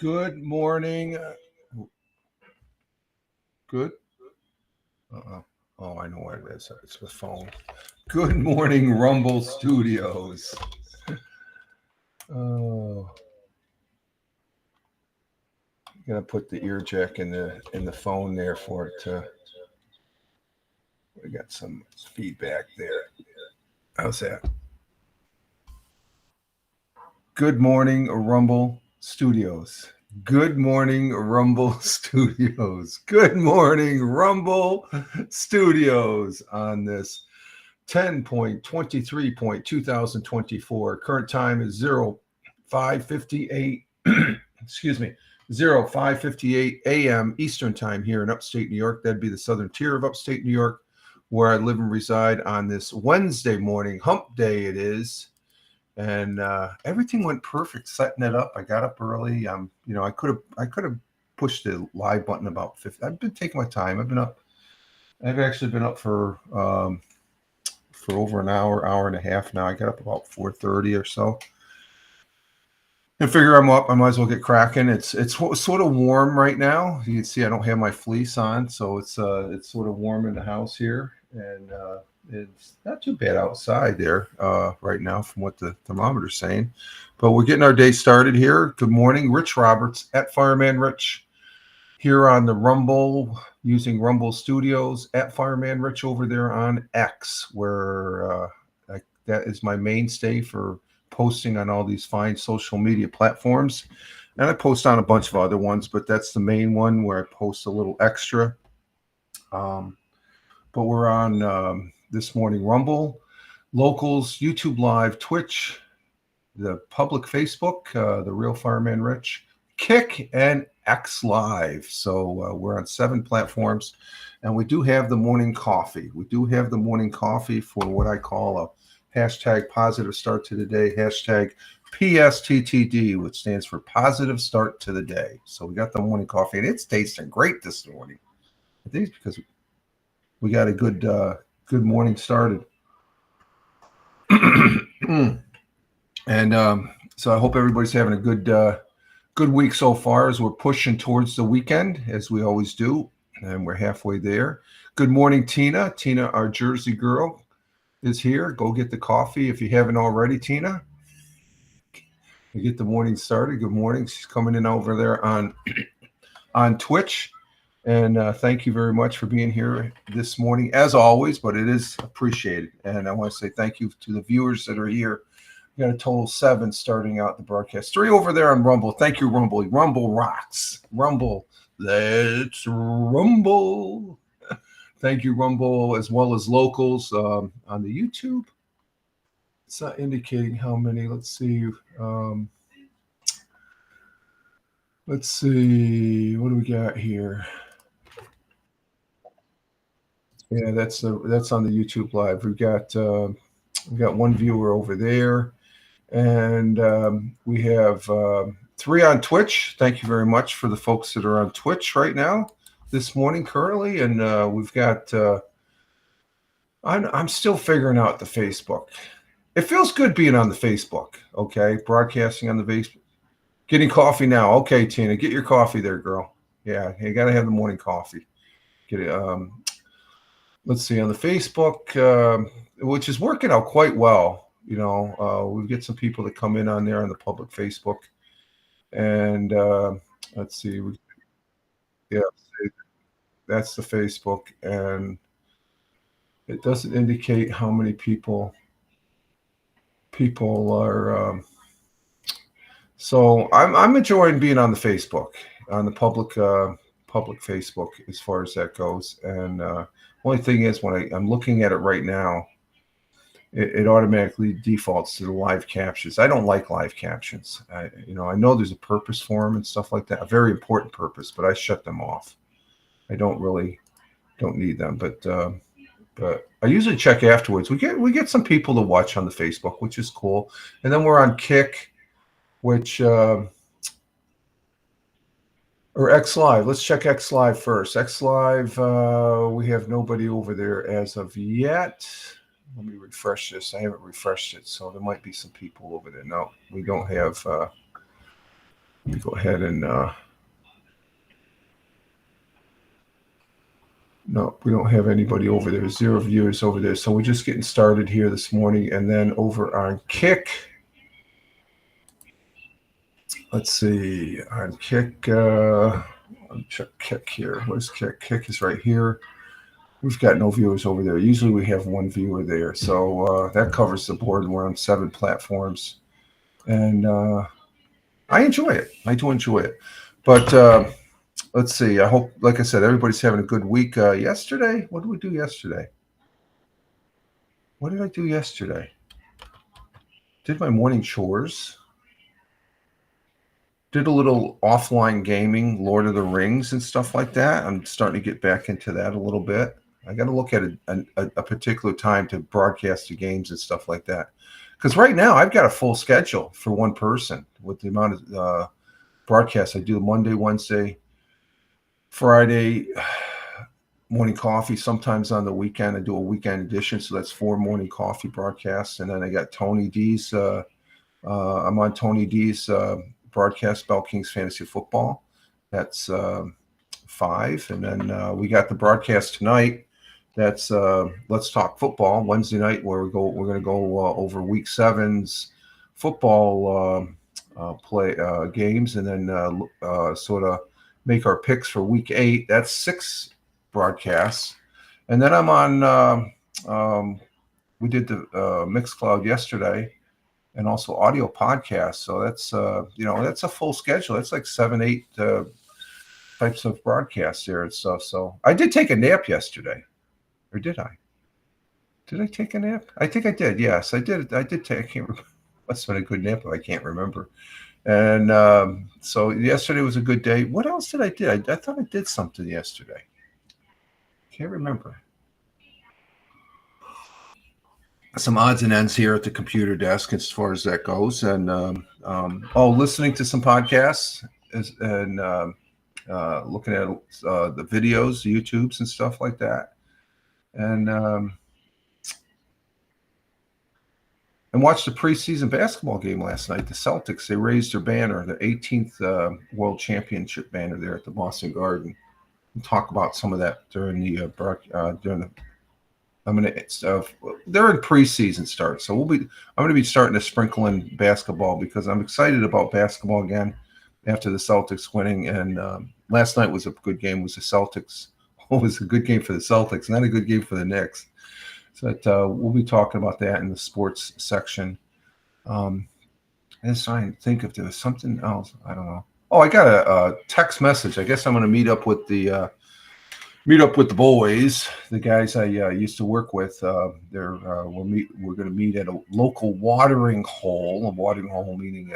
Good morning. Good. Oh, I know what it is. It's the phone. Good morning, Rumble Studios. Oh, I'm gonna put the ear jack in the phone there for it to. We got some feedback there. How's that? Good morning, Rumble Studios. Good morning, Rumble Studios. Good morning, Rumble Studios on this 10.23.2024. Current time is 0558. Excuse me, 0558 a.m. Eastern time here in upstate New York. That'd be the southern tier of upstate New York, where I live and reside on this Wednesday morning. Hump day it is. And everything went perfect, setting it up. I got up early. I could have pushed the live button about 50. I've been taking my time. I've actually been up for over an hour and a half now. I got up about 4:30 or so. And figure I'm up. I might as well get cracking. It's sort of warm right now. You can see I don't have my fleece on, so it's sort of warm in the house here, and it's not too bad outside there right now from what the thermometer's saying. But we're getting our day started here. Good morning. Rich Roberts at Fireman Rich here on the Rumble, using Rumble Studios, at Fireman Rich over there on X, where that is my mainstay for posting on all these fine social media platforms. And I post on a bunch of other ones, but that's the main one where I post a little extra. But we're on this morning Rumble, Locals, YouTube Live, Twitch, the public Facebook, the Real Fireman Rich, Kick, and X Live. So we're on 7 platforms, and we do have the morning coffee. We do have the morning coffee for what I call a hashtag positive start to the day, hashtag PSTTD, which stands for positive start to the day. So we got the morning coffee, and it's tasting great this morning. I think it's because we got a good morning started. And so I hope everybody's having a good week so far, as we're pushing towards the weekend, as we always do, and we're halfway there. Good morning, Tina. Tina, our Jersey girl, is here. Go get the coffee if you haven't already, Tina. We get the morning started. Good morning. She's coming in over there on on Twitch. And thank you very much for being here this morning, as always, but it is appreciated. And I want to say thank you to the viewers that are here. We got a total of 7 starting out the broadcast. 3 over there on Rumble. Thank you, Rumble. Rumble rocks. Rumble. Let's rumble. Thank you, Rumble, as well as locals on the YouTube. It's not indicating how many. Let's see. Let's see. What do we got here? Yeah, that's on the YouTube live. We've got 1 viewer over there, and we have 3 on Twitch. Thank you very much for the folks that are on Twitch right now this morning currently, and we've got. I'm still figuring out the Facebook. It feels good being on the Facebook. Okay, broadcasting on the Facebook. Getting coffee now. Okay, Tina, get your coffee there, girl. Yeah, you got to have the morning coffee. Get it. Let's see on the Facebook, which is working out quite well. You know, we get some people that come in on there on the public Facebook, and let's see. Yeah, that's the Facebook, and it doesn't indicate how many people are. So I'm enjoying being on the Facebook, on the public Facebook as far as that goes. And only thing is, when I'm looking at it right now, it automatically defaults to the live captions. I don't like live captions. I know there's a purpose for them and stuff like that, a very important purpose, but I shut them off. I don't need them, but I usually check afterwards. We get some people to watch on the Facebook, which is cool. And then we're on Kick, which or X Live. Let's check X Live first. X Live, we have nobody over there as of yet. Let me refresh this. I haven't refreshed it, so there might be some people over there. No, we don't have. Let me go ahead and. No, we don't have anybody over there. 0 viewers over there. So we're just getting started here this morning, and then over on Kick. Let's see, on Kick, I'll check Kick here. Where's Kick? Kick is right here. We've got no viewers over there. Usually we have 1 viewer there. So that covers the board. We're on 7 platforms. And I enjoy it. I do enjoy it. But let's see. I hope, like I said, everybody's having a good week. Yesterday, what did we do yesterday? What did I do yesterday? Did my morning chores. Did a little offline gaming, Lord of the Rings and stuff like that. I'm starting to get back into that a little bit. I got to look at a particular time to broadcast the games and stuff like that. Because right now I've got a full schedule for one person with the amount of broadcasts I do Monday, Wednesday, Friday, morning coffee. Sometimes on the weekend I do a weekend edition. So that's 4 morning coffee broadcasts. And then I got Tony D's. I'm on Tony D's broadcast Bell Kings Fantasy Football. That's 5. And then we got the broadcast tonight. That's Let's Talk Football Wednesday night, where we're going to go over Week 7's football play games, and then sort of make our picks for Week 8. That's 6 broadcasts. And then I'm on. We did the Mixcloud yesterday, and also audio podcasts. So that's that's a full schedule. That's like 7, 8 types of broadcasts there and stuff. So I did take a nap yesterday, or did I? Did I take a nap? I think I did. Yes, I did. I did take. I can't remember. Must have been a good nap, but I can't remember. And so yesterday was a good day. What else did I do? I thought I did something yesterday. Can't remember. Some odds and ends here at the computer desk as far as that goes, and listening to some podcasts and looking at the videos, the YouTubes and stuff like that, and watched the preseason basketball game last night. The Celtics, they raised their banner, the 18th World Championship banner there at the Boston Garden. We'll talk about some of that during the they're in preseason start, so I'm going to be starting to sprinkle in basketball because I'm excited about basketball again. after the Celtics winning. And last night was a good game. Was the Celtics? It was a good game for the Celtics, not a good game for the Knicks. So we'll be talking about that in the sports section. I was trying to think if there was something else. I don't know. Oh, I got a text message. I guess I'm going to meet up with the boys, the guys I used to work with. We're going to meet at a local watering hole. A watering hole meaning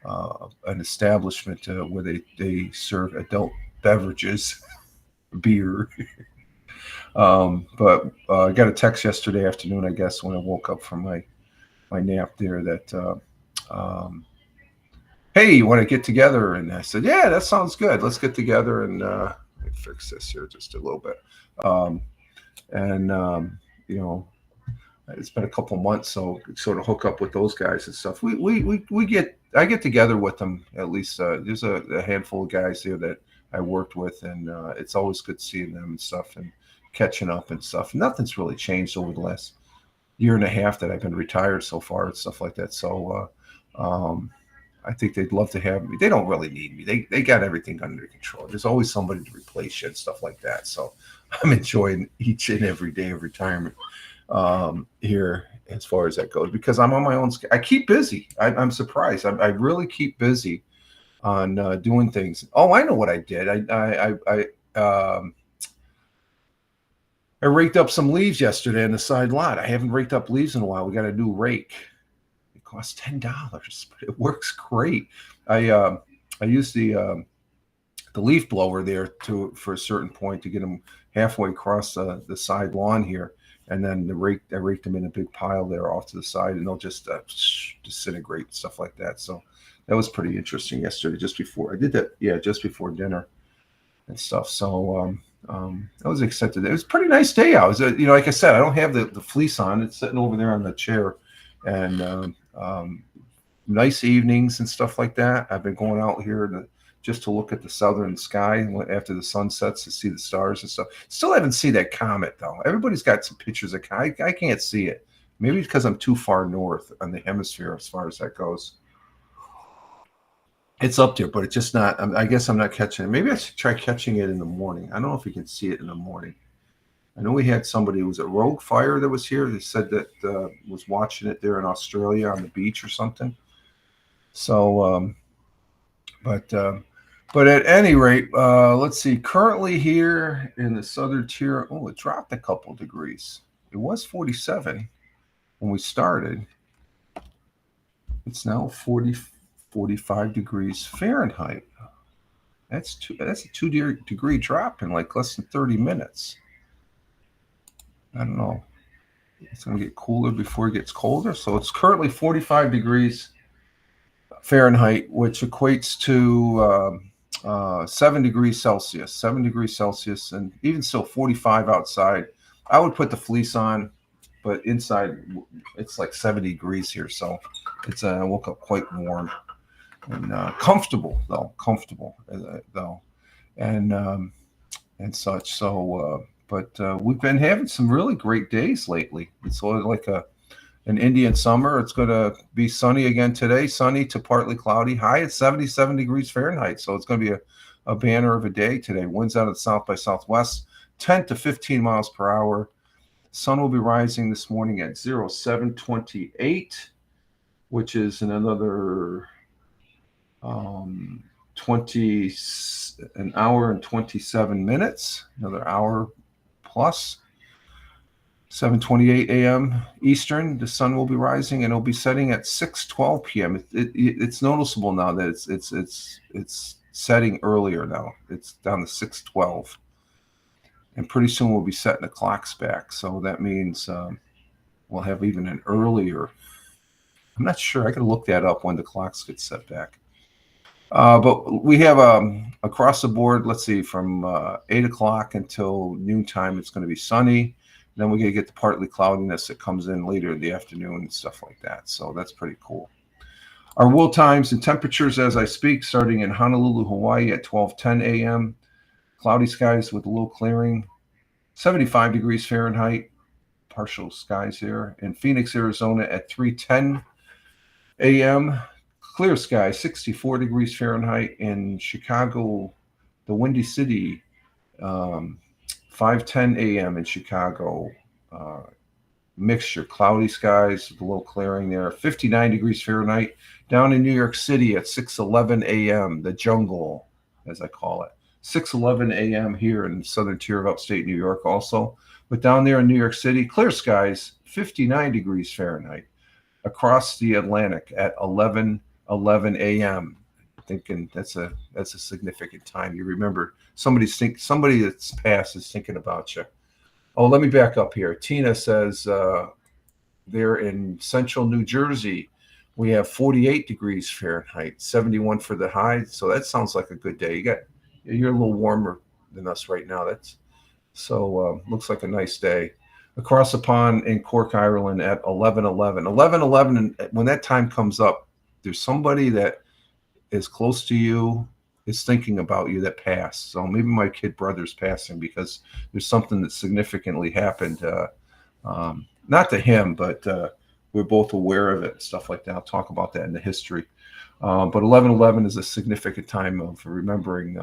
an establishment where they serve adult beverages, beer. But I got a text yesterday afternoon, I guess, when I woke up from my nap there that, hey, you want to get together? And I said, yeah, that sounds good. Let's get together and let me fix this here just a little bit. You know, it's been a couple months, so sort of hook up with those guys and stuff. I get together with them at least. There's a handful of guys there that I worked with, and it's always good seeing them and stuff and catching up and stuff. Nothing's really changed over the last year and a half that I've been retired so far and stuff like that. So I think they'd love to have me. They don't really need me. They got everything under control. There's always somebody to replace you and stuff like that. So I'm enjoying each and every day of retirement here as far as that goes, because I'm on my own. I keep busy. I'm surprised. I really keep busy on doing things. Oh, I know what I did. I raked up some leaves yesterday in the side lot. I haven't raked up leaves in a while. We got a new rake. It costs $10, but it works great. I used the leaf blower there for a certain point to get them halfway across the side lawn here, and then I raked them in a big pile there off to the side, and they'll just disintegrate and stuff like that. So that was pretty interesting yesterday. Just before I did that, just before dinner and stuff. So I was excited. It was a pretty nice day out. Like I said, I don't have the fleece on. It's sitting over there on the chair, and nice evenings and stuff like that. I've been going out here just to look at the southern sky after the sun sets to see the stars and stuff. Still haven't seen that comet though. Everybody's got some pictures of I can't see it. Maybe because I'm too far north on the hemisphere as far as that goes. It's up there, but it's just not. I guess I'm not catching it. Maybe I should try catching it in the morning. I don't know if you can see it in the morning. I know we had somebody, was it Rogue Fire that was here? They said that was watching it there in Australia on the beach or something. So, but at any rate, let's see. Currently here in the southern tier, it dropped a couple degrees. It was 47 when we started. It's now 45 degrees Fahrenheit. That's a 2 degree drop in like less than 30 minutes. I don't know. It's going to get cooler before it gets colder. So it's currently 45 degrees Fahrenheit, which equates to 7 degrees Celsius. 7 degrees Celsius, and even still 45 outside. I would put the fleece on, but inside it's like 70 degrees here. So I woke up quite warm. And comfortable though, and such. So, but we've been having some really great days lately. It's sort of like an Indian summer. It's going to be sunny again today, sunny to partly cloudy. High at 77 degrees Fahrenheit. So it's going to be a banner of a day today. Winds out of the south by southwest, 10 to 15 miles per hour. Sun will be rising this morning at 07:28, which is in another an hour and 27 minutes, another hour plus. 7:28 a.m. Eastern, the sun will be rising, and it'll be setting at 6:12 p.m. It's noticeable now that it's setting earlier now. It's down to 6:12, and pretty soon we'll be setting the clocks back. So that means we'll have even an earlier. I'm not sure. I got to look that up when the clocks get set back. But we have across the board, let's see, from 8 o'clock until noontime, it's going to be sunny. Then we're going to get the partly cloudiness that comes in later in the afternoon and stuff like that. So that's pretty cool. Our world times and temperatures as I speak, starting in Honolulu, Hawaii at 12:10 a.m. Cloudy skies with a little clearing. 75 degrees Fahrenheit, partial skies here. In Phoenix, Arizona at 3:10 a.m. Clear sky, 64 degrees Fahrenheit. In Chicago, the Windy City, 5:10 a.m. in Chicago. Mixture, cloudy skies, a little clearing there. 59 degrees Fahrenheit. Down in New York City at 6:11 a.m., the jungle, as I call it. 6:11 a.m. here in the southern tier of upstate New York also. But down there in New York City, clear skies, 59 degrees Fahrenheit. Across the Atlantic at 11:11 a.m. Thinking that's a significant time. You remember somebody that's passed is thinking about you. Oh, let me back up here. Tina says they're in central New Jersey. We have 48 degrees Fahrenheit, 71 for the high. So that sounds like a good day. You're a little warmer than us right now. Looks like a nice day. Across the pond in Cork, Ireland at 11:11. 11:11, and when that time comes up, there's somebody that is close to you, is thinking about you, that passed. So maybe my kid brother's passing because there's something that significantly happened. Not to him, but we're both aware of it, stuff like that. I'll talk about that in the history. But 11:11 is a significant time of remembering.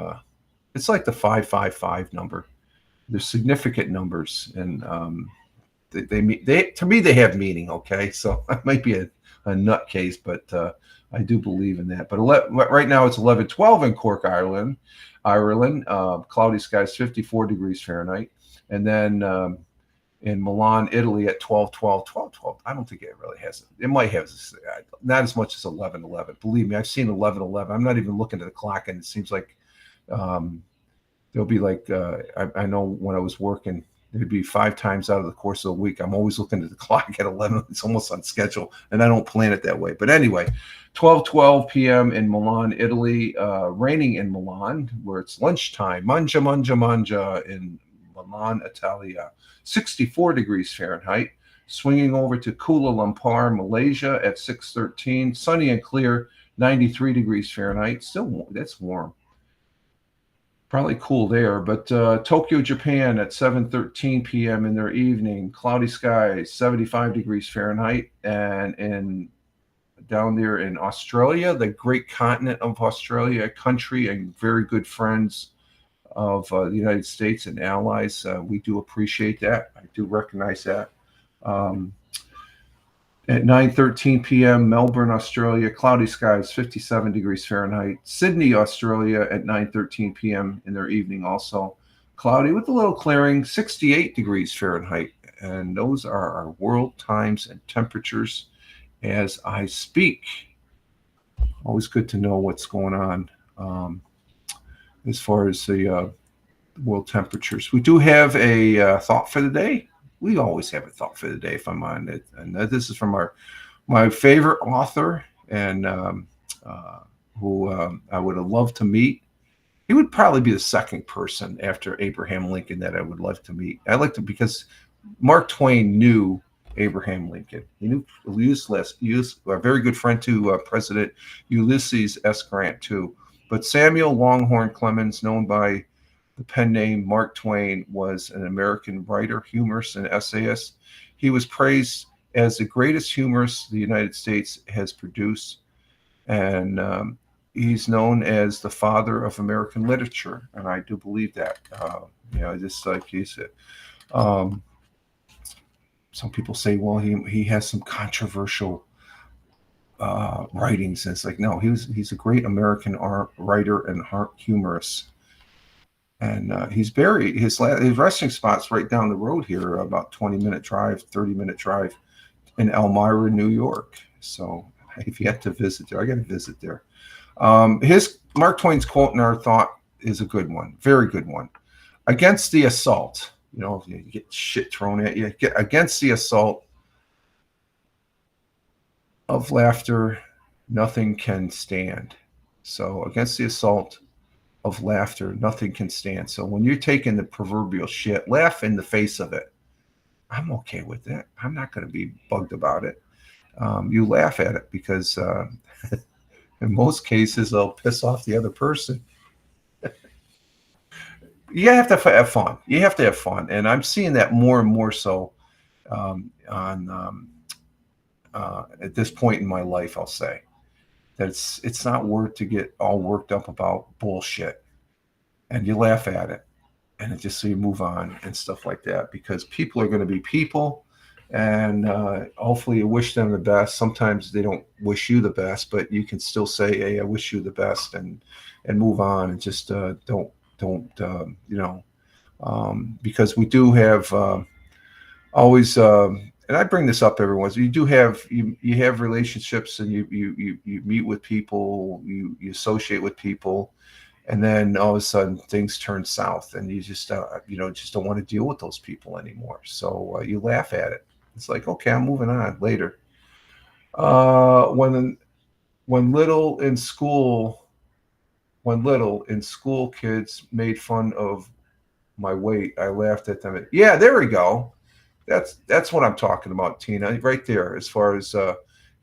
It's like the 555 number. They're significant numbers, and they to me they have meaning. Okay, so it might be a nutcase, but I do believe in that. But right now it's 11:12 in Cork, Ireland. Cloudy skies, 54 degrees Fahrenheit, and then in Milan, Italy at 12:12. I don't think it really has. It might have not as much as 11:11. Believe me, I've seen 11:11. I'm not even looking at the clock, and it seems like there'll be like I know when I was working, there'd be 5 times out of the course of the week. I'm always looking at the clock at 11. It's almost on schedule, and I don't plan it that way. But anyway, 12:12 p.m. in Milan, Italy. Raining in Milan, where it's lunchtime. Mangia, mangia, mangia in Milan, Italia. 64 degrees Fahrenheit. Swinging over to Kuala Lumpur, Malaysia at 6:13. Sunny and clear, 93 degrees Fahrenheit. Still, that's warm. Probably cool there, but Tokyo, Japan at 7:13 p.m. in their evening, cloudy skies, 75 degrees Fahrenheit, and down there in Australia, the great continent of Australia, a country and very good friends of the United States and allies. We do appreciate that. I do recognize that. At 9:13 p.m., Melbourne, Australia, cloudy skies, 57 degrees Fahrenheit. Sydney, Australia, at 9:13 p.m. in their evening, also cloudy with a little clearing, 68 degrees Fahrenheit. And those are our world times and temperatures as I speak. Always good to know what's going on as far as the world temperatures. We do have a thought for the day. We always have a thought for the day if I'm on it. And this is from my favorite author, and who I would have loved to meet. He would probably be the second person after Abraham Lincoln that I would love to meet. I like to, because Mark Twain knew Abraham Lincoln. He knew a very good friend to President Ulysses S. Grant too. But Samuel Longhorn Clemens, known by the pen name Mark Twain, was an American writer, humorist, and essayist. He was praised as the greatest humorist the United States has produced, and he's known as the father of American literature, and I do believe that. Just like he said. Some people say, well, he has some controversial writings, and it's like, no, he's a great American writer and humorist. And he's buried. His resting spot's right down the road here, about 20-minute drive, 30-minute drive in Elmira, New York. So if you have to visit there, I got to visit there. Mark Twain's quote in our thought is a good one, very good one. Against the assault, you get shit thrown at you. Against the assault of laughter, nothing can stand. So against the assault of laughter, nothing can stand. So when you're taking the proverbial shit, laugh in the face of it. I'm okay with that. I'm not going to be bugged about it. You laugh at it because in most cases, it'll piss off the other person. You have to have fun. You have to have fun. And I'm seeing that more and more so at this point in my life, I'll say. that it's not worth to get all worked up about bullshit, and you laugh at it, and it just so you move on and stuff like that, because people are going to be people, and hopefully you wish them the best. Sometimes they don't wish you the best, but you can still say, hey, I wish you the best, and move on, and just don't because we do have always and I bring this up every once. You do have you have relationships, and you meet with people, you associate with people, and then all of a sudden things turn south, and you just just don't want to deal with those people anymore. So you laugh at it. It's like, okay, I'm moving on later. When little in school, kids made fun of my weight, I laughed at them. Yeah, there we go. That's what I'm talking about, Tina, right there. As far as and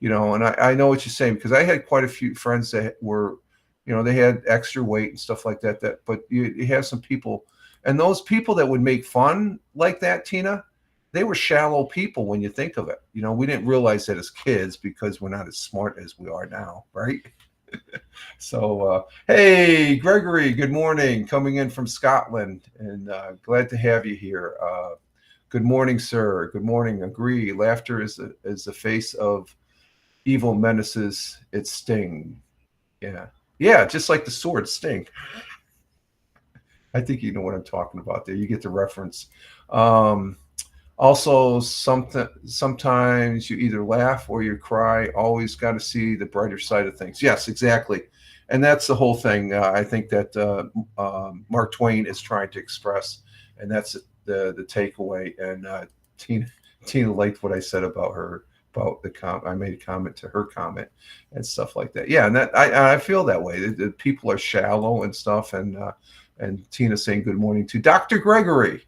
I know what you're saying, because I had quite a few friends that were, they had extra weight and stuff like that. But you have some people, and those people that would make fun like that, Tina, they were shallow people when you think of it. We didn't realize that as kids because we're not as smart as we are now, right? So, hey, Gregory, good morning. Coming in from Scotland, and glad to have you here. Good morning, sir. Good morning. Agree. Laughter is the face of evil menaces. Its sting. Yeah. Yeah, just like the sword sting. I think you know what I'm talking about there. You get the reference. Also, sometimes you either laugh or you cry. Always got to see the brighter side of things. Yes, exactly. And that's the whole thing. I think that Mark Twain is trying to express, and that's the takeaway. And Tina liked what I said about her, about I made a comment to her comment and stuff like that. Yeah, and that I feel that way. The people are shallow and stuff. And Tina saying good morning to Dr. Gregory.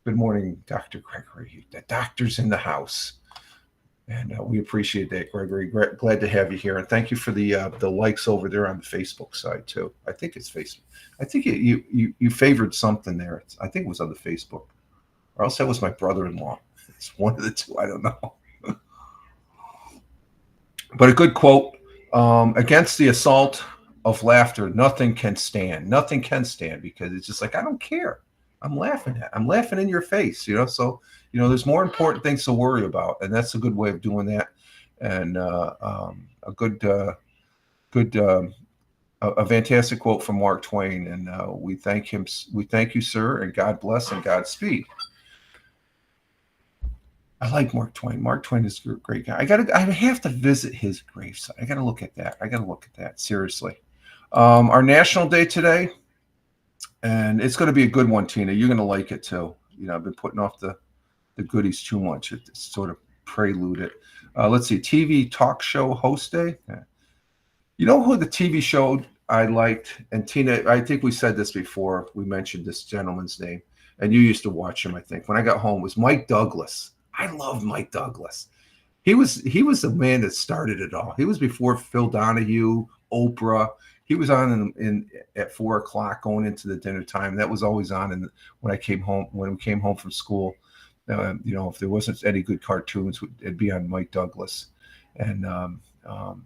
Good morning, Dr. Gregory. The doctor's in the house. And we appreciate that, Gregory. Glad to have you here, and thank you for the likes over there on the Facebook side too. I think it's Facebook. I think you favored something there. I think it was on the Facebook, or else that was my brother-in-law. It's one of the two. I don't know. But a good quote: "Against the assault of laughter, nothing can stand. Nothing can stand, because it's just like, I don't care. I'm laughing in your face. So." There's more important things to worry about, and that's a good way of doing that. And a fantastic quote from Mark Twain. And we thank him. We thank you, sir, and God bless and Godspeed. I like Mark Twain. Mark Twain is a great guy. I have to visit his gravesite. I got to look at that. Seriously. Our National Day today, and it's going to be a good one, Tina. You're going to like it too. I've been putting off the goodies too much. It sort of preluded. Let's see, TV talk show host day. You know who the TV show I liked? And Tina, I think we said this before. We mentioned this gentleman's name, and you used to watch him, I think. When I got home, was Mike Douglas. I love Mike Douglas. He was the man that started it all. He was before Phil Donahue, Oprah. He was on in at 4:00 going into the dinner time. That was always on. And when we came home from school. If there wasn't any good cartoons, it'd be on Mike Douglas. And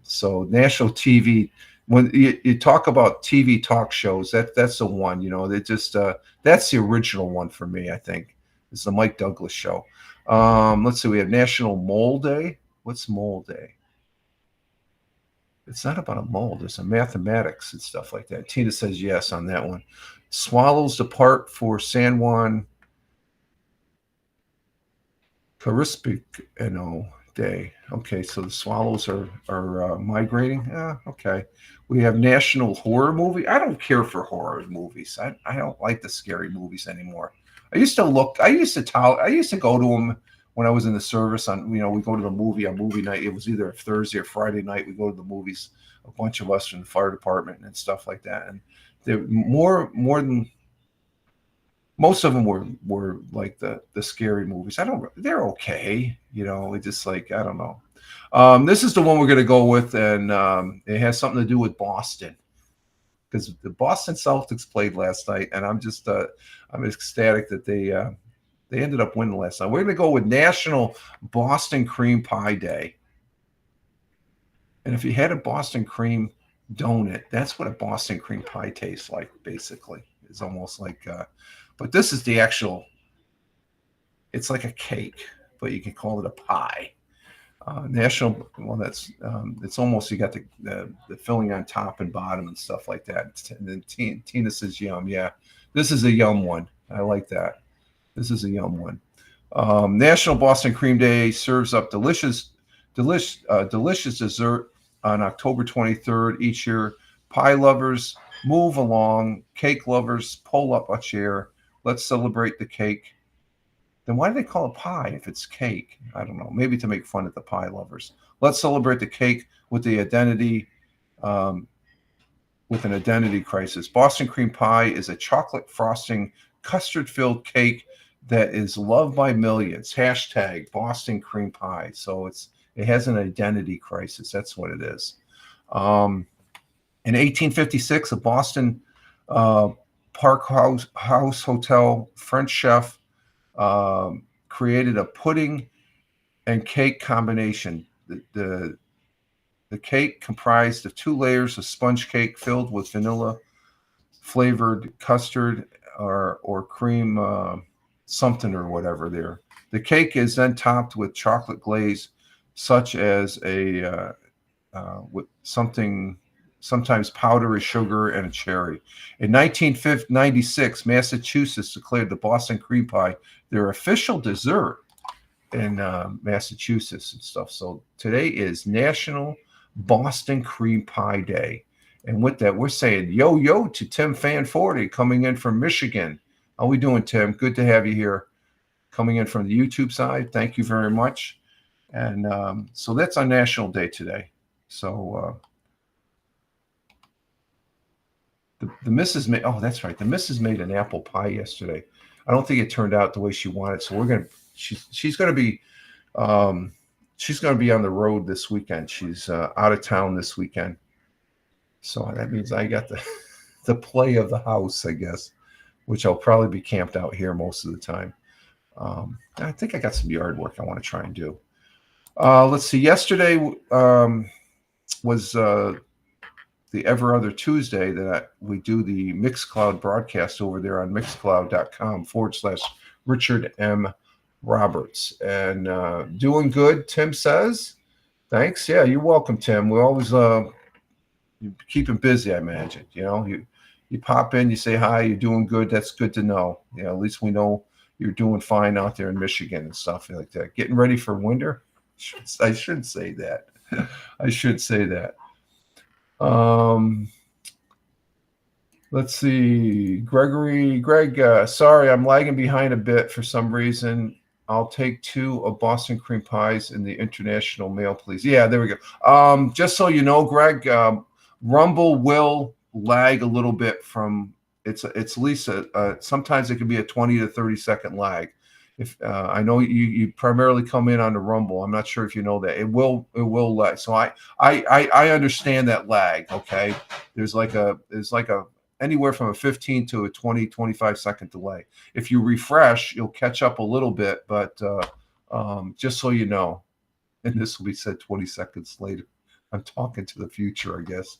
so national TV, when you talk about TV talk shows, that's the one. They just that's the original one for me. I think it's the Mike Douglas show. Let's see, we have National Mole Day. What's Mole Day? It's not about a mold. It's a mathematics and stuff like that. Tina says yes on that one. Swallows depart for San Juan Carispino Day. Okay, so the swallows are migrating. Okay. We have National Horror Movie. I don't care for horror movies. I don't like the scary movies anymore. I used to go to them when I was in the service. We go to the movie on movie night. It was either a Thursday or Friday night. We go to the movies, a bunch of us from the fire department and stuff like that. And they're more than most of them were like the scary movies. They're okay. It's just like, I don't know. This is the one we're going to go with, and it has something to do with Boston, because the Boston Celtics played last night, and I'm ecstatic that they ended up winning last night. We're going to go with National Boston Cream Pie Day. And if you had a Boston cream donut, that's what a Boston cream pie tastes like, basically. It's almost like, but this is the actual, it's like a cake, but you can call it a pie. National, well, that's, it's almost, you got the filling on top and bottom and stuff like that. And then Tina says yum. Yeah, this is a yum one. I like that. This is a yum one. National Boston Cream Day serves up delicious dessert on October 23rd each year. Pie lovers, move along. Cake lovers, pull up a chair. Let's celebrate the cake. Then why do they call it pie if it's cake? I don't know. Maybe to make fun of the pie lovers. Let's celebrate the cake with the identity, with an identity crisis. Boston cream pie is a chocolate frosting, custard-filled cake that is loved by millions. Hashtag Boston cream pie. So it has an identity crisis. That's what it is. In 1856, a Boston Park House Hotel French chef created a pudding and cake combination. The cake comprised of 2 layers of sponge cake filled with vanilla flavored custard or cream something or whatever there. The cake is then topped with chocolate glaze, such as with something, sometimes powdery sugar and a cherry. In 1996, Massachusetts declared the Boston cream pie their official dessert in Massachusetts and stuff. So today is National Boston Cream Pie Day. And with that, we're saying yo to Tim Fanforty coming in from Michigan. How we doing, Tim? Good to have you here. Coming in from the YouTube side. Thank you very much. And so that's on National Day today. So the missus made, oh, that's right. The missus made an apple pie yesterday. I don't think it turned out the way she wanted. So she's going to be on the road this weekend. She's out of town this weekend. So that means I got the play of the house, I guess, which I'll probably be camped out here most of the time. I think I got some yard work I want to try and do. Let's see. Yesterday was the ever other Tuesday that we do the Mixcloud broadcast over there on mixcloud.com/Richard M. Roberts. And doing good, Tim says. Thanks. Yeah, you're welcome, Tim. We always you keep him busy, I imagine. You know, you pop in, you say hi, you're doing good. That's good to know. You know, at least we know you're doing fine out there in Michigan and stuff like that. Getting ready for winter? I shouldn't say that. I should say that. Let's see. Greg, sorry, I'm lagging behind a bit for some reason. I'll take 2 of Boston cream pies in the international mail, please. Yeah, there we go. Just so you know, Greg, Rumble will lag a little bit from it's at least sometimes it can be a 20 to 30 second lag. If I know you primarily come in on the Rumble, I'm not sure if you know that it will lag. So I understand that lag. Okay, there's like a anywhere from a 15 to a 20, 25 second delay. If you refresh, you'll catch up a little bit, but just so you know, and this will be said 20 seconds later. I'm talking to the future, I guess.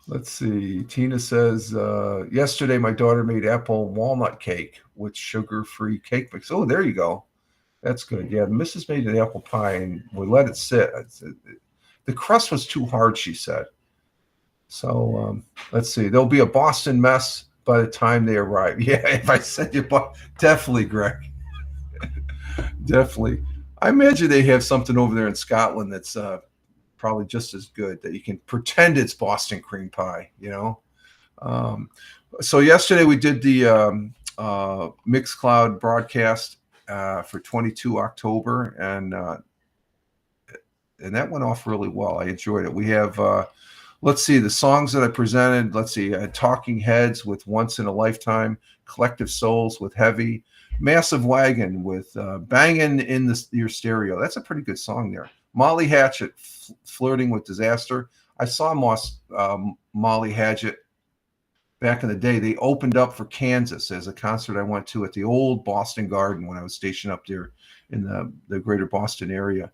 Let's see. Tina says, yesterday my daughter made apple walnut cake with sugar-free cake mix. Oh, there you go. That's good. Yeah, the missus made an apple pie and we let it sit. The crust was too hard, she said. So let's see. There'll be a Boston mess by the time they arrive. Yeah, if I said you, definitely, Greg. Definitely. I imagine they have something over there in Scotland that's probably just as good, that you can pretend it's Boston cream pie, you know? So yesterday we did the Mixcloud broadcast for 22 October, and that went off really well. I enjoyed it. We have, let's see, the songs that I presented. Let's see, Talking Heads with Once in a Lifetime, Collective Souls with Heavy, Massive Wagon with Bangin' in Your Stereo. That's a pretty good song there. Molly Hatchet, Flirting with Disaster. I saw Molly Hatchet back in the day. They opened up for Kansas as a concert I went to at the old Boston Garden when I was stationed up there in the greater Boston area.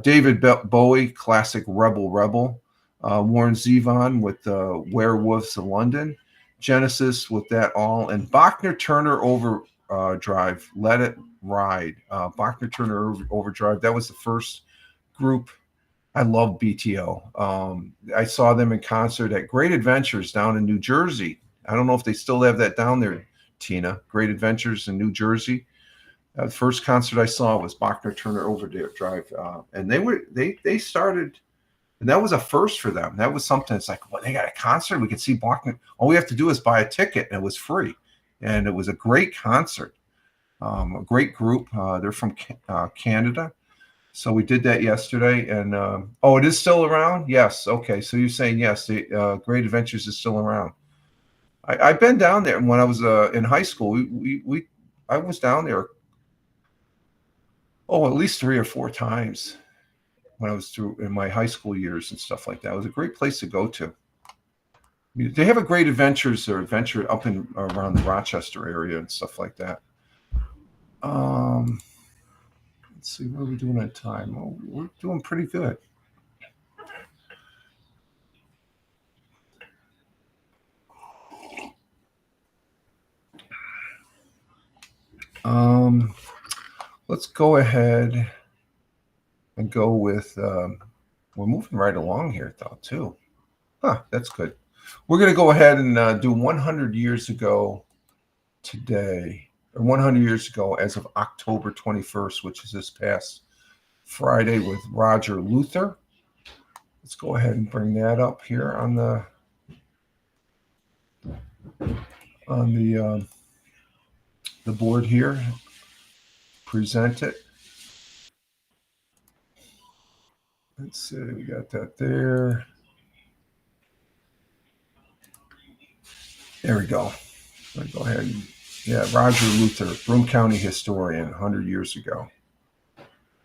David Bowie, classic Rebel Rebel. Warren Zevon with Werewolves of London. Genesis with That All. And Bachner Turner Overdrive, Let It Ride. Bachner Turner Overdrive. That was the first group. I love BTO. I saw them in concert at Great Adventures down in New Jersey. I don't know if they still have that down there, Tina. Great Adventures in New Jersey. The first concert I saw was Bachner Turner Overdrive, and they started, and that was a first for them. That was something. It's like, well, they got a concert. We could see Bachner. All we have to do is buy a ticket, and it was free, and it was a great concert. A great group. They're from Canada. So we did that yesterday, and it is still around? Yes. Okay, so you're saying yes, the Great Adventures is still around. I've been down there when I was in high school. I was down there, at least 3 or 4 times when I was through in my high school years and stuff like that. It was a great place to go to. They have a Great Adventures or adventure up in around the Rochester area and stuff like that. Let's see, what are we doing at time? Oh, we're doing pretty good. Let's go ahead and go with, we're moving right along here, though, too. That's good. We're going to go ahead and do 100 years ago today, or 100 years ago as of October 21st, which is this past Friday, with Roger Luther. Let's go ahead and bring that up here on the board here. Present it. Let's see, we got that there. There we go. Let me go ahead and, Roger Luther, Broome County historian, 100 years ago.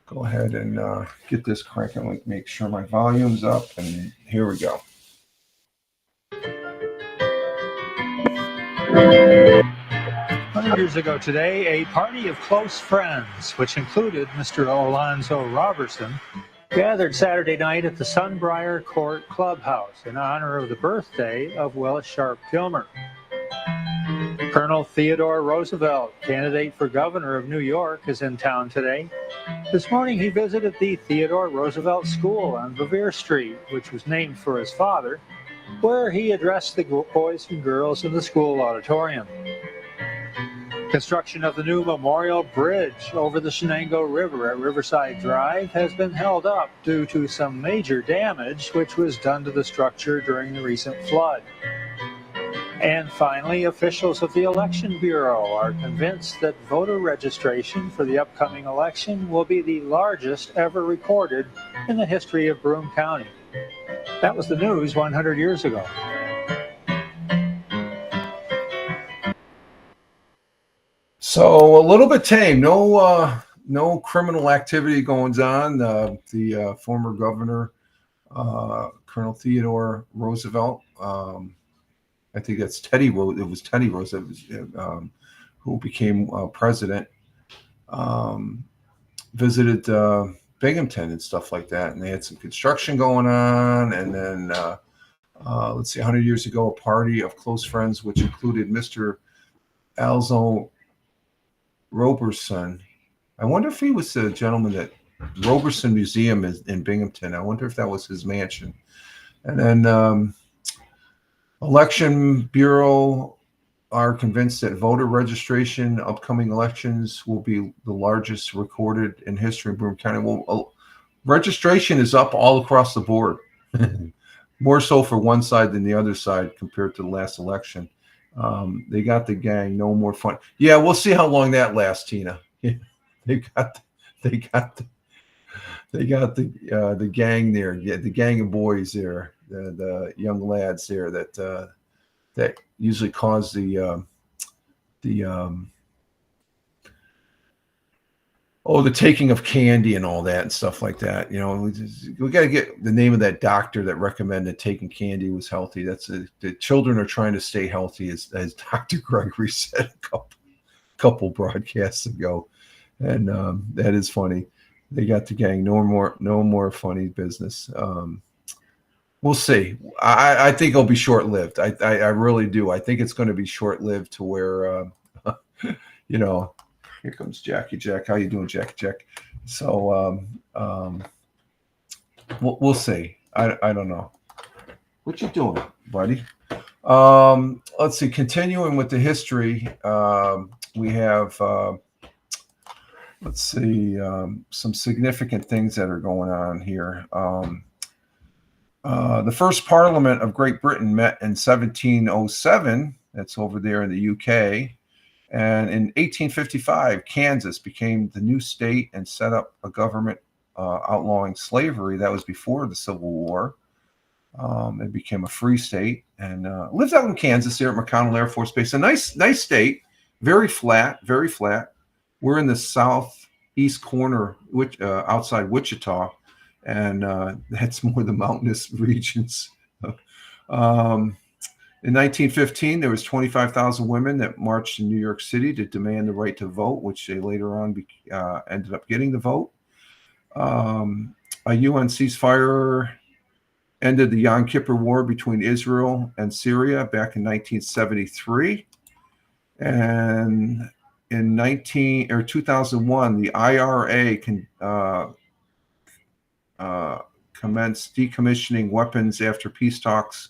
Go ahead and get this cranking. Let me make sure my volume's up, and here we go. Years ago today, a party of close friends, which included Mr. Alonzo Robertson, gathered Saturday night at the Sunbriar Court Clubhouse in honor of the birthday of Willis Sharp Kilmer. Colonel Theodore Roosevelt, candidate for governor of New York, is in town today. This morning he visited the Theodore Roosevelt School on Revere Street, which was named for his father, where he addressed the boys and girls in the school auditorium. Construction of the new Memorial Bridge over the Shenango River at Riverside Drive has been held up due to some major damage which was done to the structure during the recent flood. And finally, officials of the Election Bureau are convinced that voter registration for the upcoming election will be the largest ever recorded in the history of Broome County. That was the news 100 years ago. So a little bit tame. No criminal activity going on. The former governor, Colonel Theodore Roosevelt. I think that's Teddy Roosevelt. It was Teddy Roosevelt who became president. Visited Binghamton and stuff like that, and they had some construction going on. And then let's see, 100 years ago, a party of close friends, which included Mr. Alzo Roberson. I wonder if he was the gentleman that Roberson Museum is in Binghamton. I wonder if that was his mansion. And then Election Bureau are convinced that voter registration, upcoming elections, will be the largest recorded in history in Broome County. Well, registration is up all across the board, more so for one side than the other side compared to the last election. They got the gang, no more fun. Yeah, we'll see how long that lasts, Tina. They got the gang there, the gang of boys there, the young lads there that usually cause the Oh, the taking of candy and all that and stuff like that. We got to get the name of that doctor that recommended taking candy was healthy. The children are trying to stay healthy, as Dr. Gregory said a couple broadcasts ago, and that is funny. They got the gang. No more funny business. We'll see. I think it'll be short lived. I really do. I think it's going to be short lived to where you know. Here comes Jackie Jack. How you doing, Jackie Jack? So we'll see. I don't know. What you doing, buddy? Let's see. Continuing with the history, we have let's see some significant things that are going on here. The first Parliament of Great Britain met in 1707. That's over there in the UK. And in 1855, Kansas became the new state and set up a government outlawing slavery. That was before the Civil War. It became a free state and lives out in Kansas here at McConnell Air Force Base. A nice state, very flat, very flat. We're in the southeast corner, which outside Wichita, and that's more the mountainous regions. In 1915, there was 25,000 women that marched in New York City to demand the right to vote, which they later on ended up getting the vote. A UN ceasefire ended the Yom Kippur War between Israel and Syria back in 1973. And in 2001, the IRA commenced decommissioning weapons after peace talks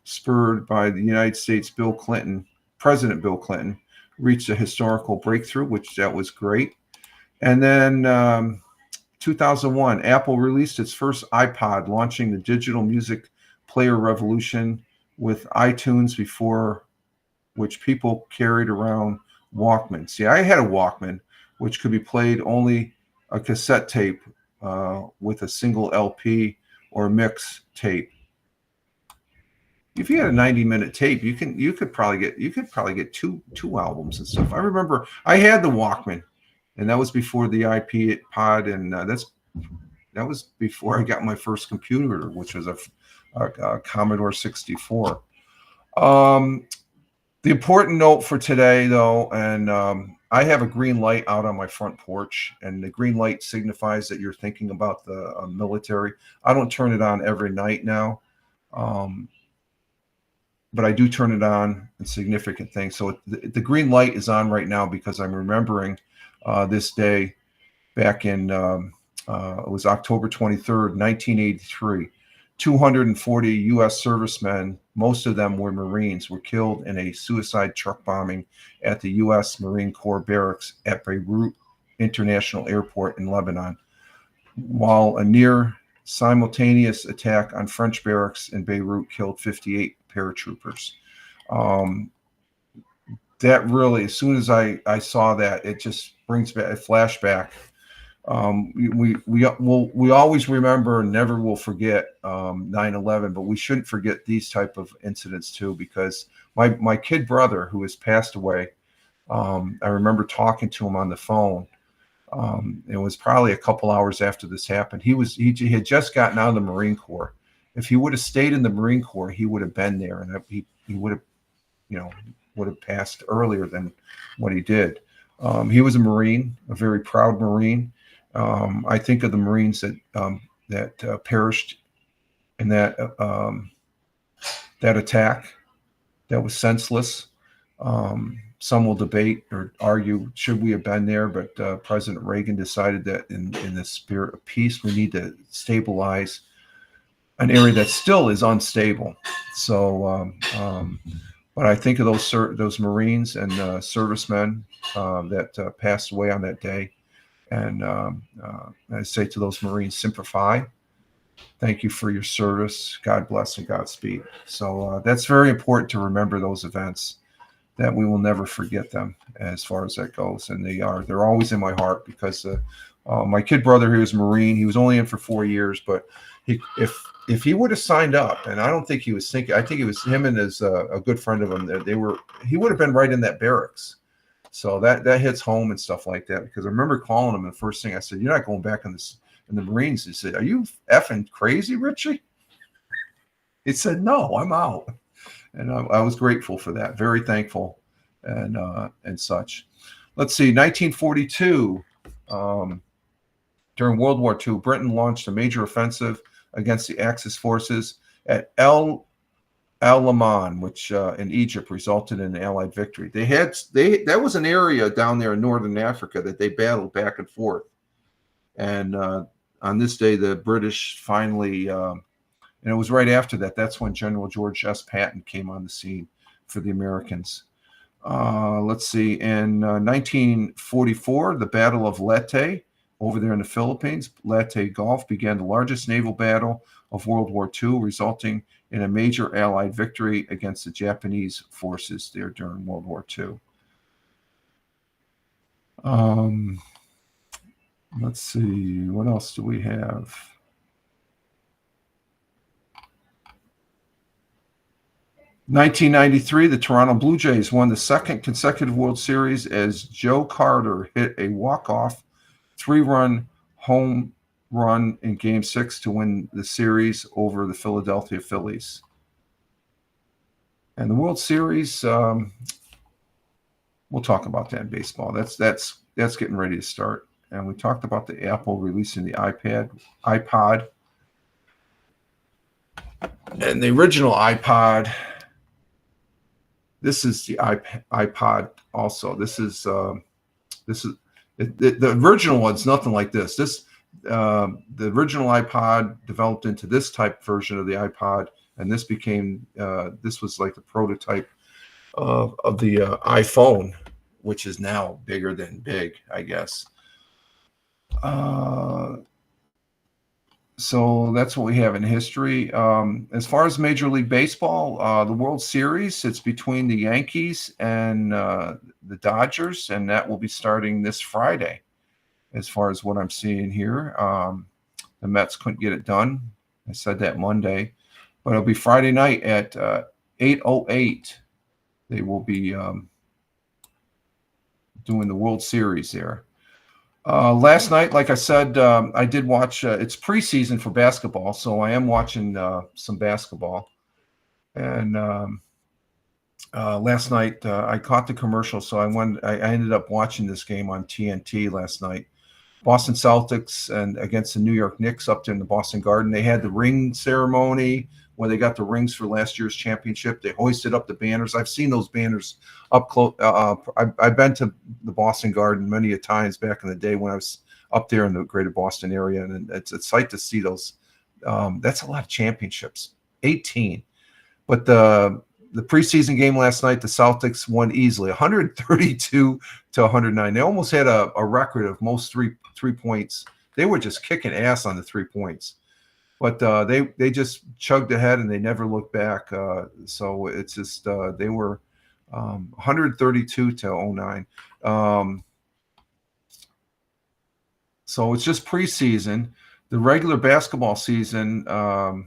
spurred by the United States. President Bill Clinton, reached a historical breakthrough, which that was great. And then 2001, Apple released its first iPod, launching the digital music player revolution with iTunes, before which people carried around Walkman. See, I had a Walkman, which could be played only a cassette tape with a single LP or mix tape. If you had a 90-minute tape, you could probably get two albums and stuff. I remember I had the Walkman, and that was before the iPod, and that was before I got my first computer, which was a Commodore 64. The important note for today, though, and I have a green light out on my front porch, and the green light signifies that you're thinking about the military. I don't turn it on every night now. But I do turn it on in significant things. So the green light is on right now because I'm remembering this day back in, it was October 23rd, 1983. 240 U.S. servicemen, most of them were Marines, were killed in a suicide truck bombing at the U.S. Marine Corps barracks at Beirut International Airport in Lebanon, while a near simultaneous attack on French barracks in Beirut killed 58 paratroopers. That really, as soon as I saw that, it just brings back a flashback. We always remember and never will forget 9/11, but we shouldn't forget these type of incidents too, because my kid brother, who has passed away, I remember talking to him on the phone. It was probably a couple hours after this happened. He had just gotten out of the Marine Corps. If he would have stayed in the Marine Corps, he would have been there, and he would have passed earlier than what he did. He was a Marine, a very proud Marine. I think of the Marines that perished in that attack. That was senseless. Some will debate or argue, should we have been there? But President Reagan decided that in the spirit of peace, we need to stabilize an area that still is unstable. So, but I think of those Marines and servicemen that passed away on that day. And I say to those Marines, sympathy. Thank you for your service. God bless and Godspeed. So that's very important to remember those events, that we will never forget them as far as that goes. And they're always in my heart, because my kid brother, he was a Marine. He was only in for 4 years, but if he would have signed up, and I don't think he was thinking, I think it was him and a good friend of him, he would have been right in that barracks. So that hits home and stuff like that, because I remember calling him, and the first thing I said, "You're not going back in the Marines." He said, "Are you effing crazy, Richie?" He said, "No, I'm out." And I was grateful for that, very thankful, and such. Let's see, 1942, during World War II, Britain launched a major offensive against the Axis forces at El Alamein, which in Egypt resulted in an Allied victory. That was an area down there in northern Africa that they battled back and forth. And on this day, the British finally, and it was right after that. That's when General George S. Patton came on the scene for the Americans. Let's see. In 1944, the Battle of Leyte, over there in the Philippines, Leyte Gulf, began the largest naval battle of World War II, resulting in a major Allied victory against the Japanese forces there during World War II. Let's see. What else do we have? In 1993, the Toronto Blue Jays won the second consecutive World Series as Joe Carter hit a walk-off 3-run home run in Game 6 to win the series over the Philadelphia Phillies. And the World Series, we'll talk about that in baseball. That's getting ready to start. And we talked about the Apple releasing the iPod. And the original iPod, this is the iPod also. This is the original one's nothing like this. The original iPod developed into this type version of the iPod, and this became this was like the prototype of the iPhone, which is now bigger than big, I guess. So that's what we have in history. As far as Major League Baseball, the World Series, it's between the Yankees and the Dodgers, and that will be starting this Friday, as far as what I'm seeing here. The Mets couldn't get it done. I said that Monday, but it'll be Friday night at 8:08. They will be doing the World Series there. Last night, like I said, I did watch. It's preseason for basketball, so I am watching some basketball. And last night, I caught the commercial, so I ended up watching this game on TNT last night. Boston Celtics and against the New York Knicks up there in the Boston Garden. They had the ring ceremony where they got the rings for last year's championship. They hoisted up the banners. I've seen those banners up close. I've been to the Boston Garden many a times back in the day when I was up there in the greater Boston area, and it's a sight to see those. That's a lot of championships, 18. But the preseason game last night, the Celtics won easily, 132 to 109. They almost had a record of most three points. They were just kicking ass on the 3 points. But they just chugged ahead and they never looked back. So it's just they were 132 to 09. So it's just preseason. The regular basketball season, the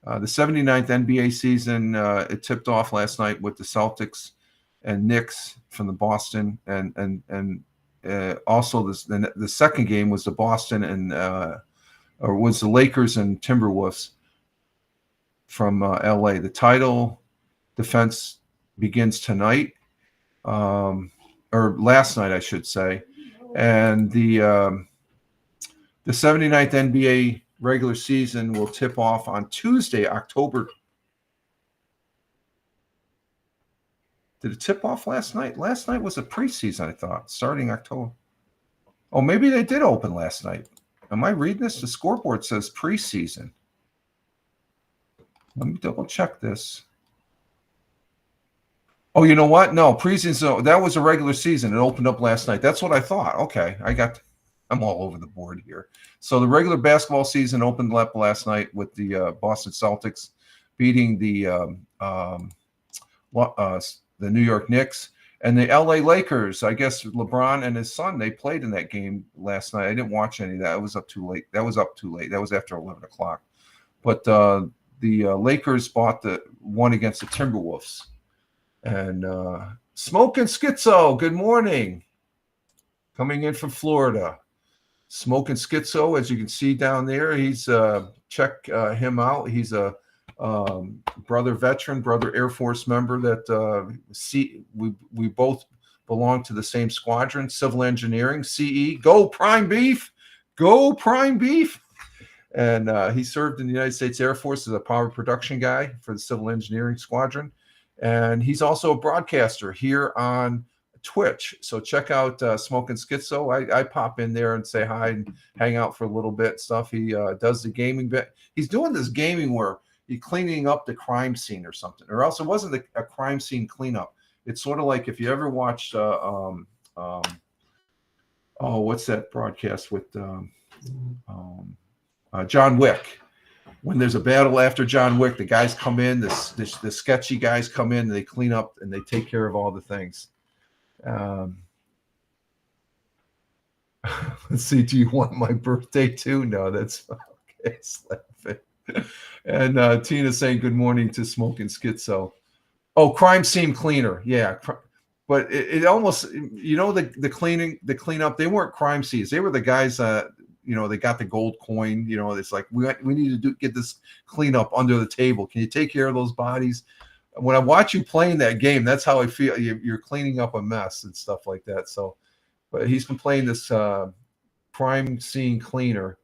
79th NBA season, it tipped off last night with the Celtics and Knicks from the Boston, and also the second game was the Boston and or was the Lakers and Timberwolves from LA. The title defense begins tonight, or last night, I should say. And the 79th NBA regular season will tip off on Tuesday, October. Did it tip off last night? Last night was a preseason, I thought, starting October. Oh, maybe they did open last night. Am I reading this? The scoreboard says preseason. Let me double check this. Oh, you know what? No, preseason. So that was a regular season. It opened up last night. That's what I thought. Okay, I'm all over the board here. So the regular basketball season opened up last night with the Boston Celtics beating the New York Knicks. And the LA Lakers, I guess LeBron and his son, they played in that game last night. I didn't watch any of that. It was up too late. That was after 11 o'clock. But the Lakers won against the Timberwolves. And Smoking Schizo, good morning. Coming in from Florida. Smoking Schizo, as you can see down there, he's check him out. He's a brother veteran, brother Air Force member that we both belong to the same squadron, civil engineering, CE. Go Prime Beef, go Prime Beef. And he served in the United States Air Force as a power production guy for the civil engineering squadron. And he's also a broadcaster here on Twitch. So check out Smoking Schizo. I pop in there and say hi and hang out for a little bit stuff. He does the gaming bit. He's doing this gaming where he's cleaning up the crime scene or something. Or else it wasn't a crime scene cleanup. It's sort of like if you ever watched what's that broadcast with John Wick? When there's a battle after John Wick, the guys come in, the sketchy guys come in, and they clean up and they take care of all the things. Let's see, do you want my birthday too? No, that's okay. And Tina's saying good morning to Smoking Schizo. Oh, crime scene cleaner. Yeah. But it almost, the cleanup, they weren't crime scenes. They were the guys they got the gold coin. It's like we need to get this cleanup under the table. Can you take care of those bodies? When I watch you playing that game, that's how I feel. You're cleaning up a mess and stuff like that. So, but he's been playing this crime scene cleaner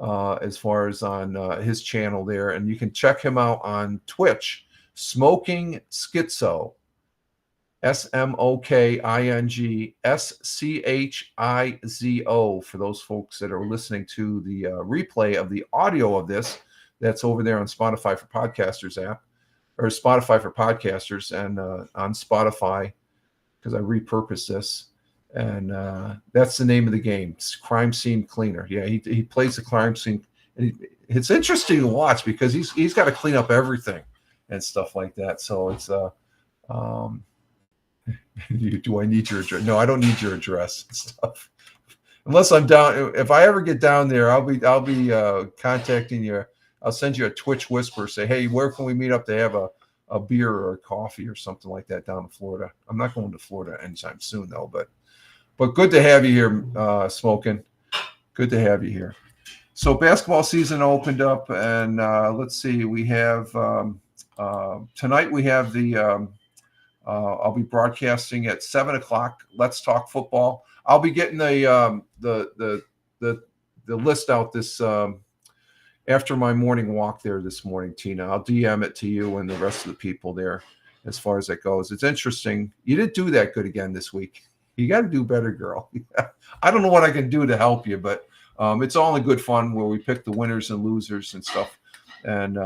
as far as on his channel there, and you can check him out on Twitch, Smoking Schizo. SMOKING SCHIZO for those folks that are listening to the replay of the audio of this. That's over there on Spotify for Podcasters app, or Spotify for Podcasters, and on Spotify, because I repurposed this. And that's the name of the game. It's Crime Scene Cleaner. Yeah, he plays the crime scene. And it's interesting to watch because he's got to clean up everything and stuff like that. So it's do I need your address? No, I don't need your address and stuff. Unless I'm down. If I ever get down there, I'll be contacting you. I'll send you a Twitch whisper. Say, hey, where can we meet up to have a beer or a coffee or something like that down in Florida? I'm not going to Florida anytime soon though. But good to have you here, Smoking. Good to have you here. So basketball season opened up, and let's see. We have tonight. We have the. I'll be broadcasting at 7:00. Let's Talk Football. I'll be getting the list out this after my morning walk there this morning, Tina. I'll DM it to you and the rest of the people there as far as that goes. It's interesting. You didn't do that good again this week. You got to do better, girl. I don't know what I can do to help you, but it's all in good fun where we pick the winners and losers and stuff. And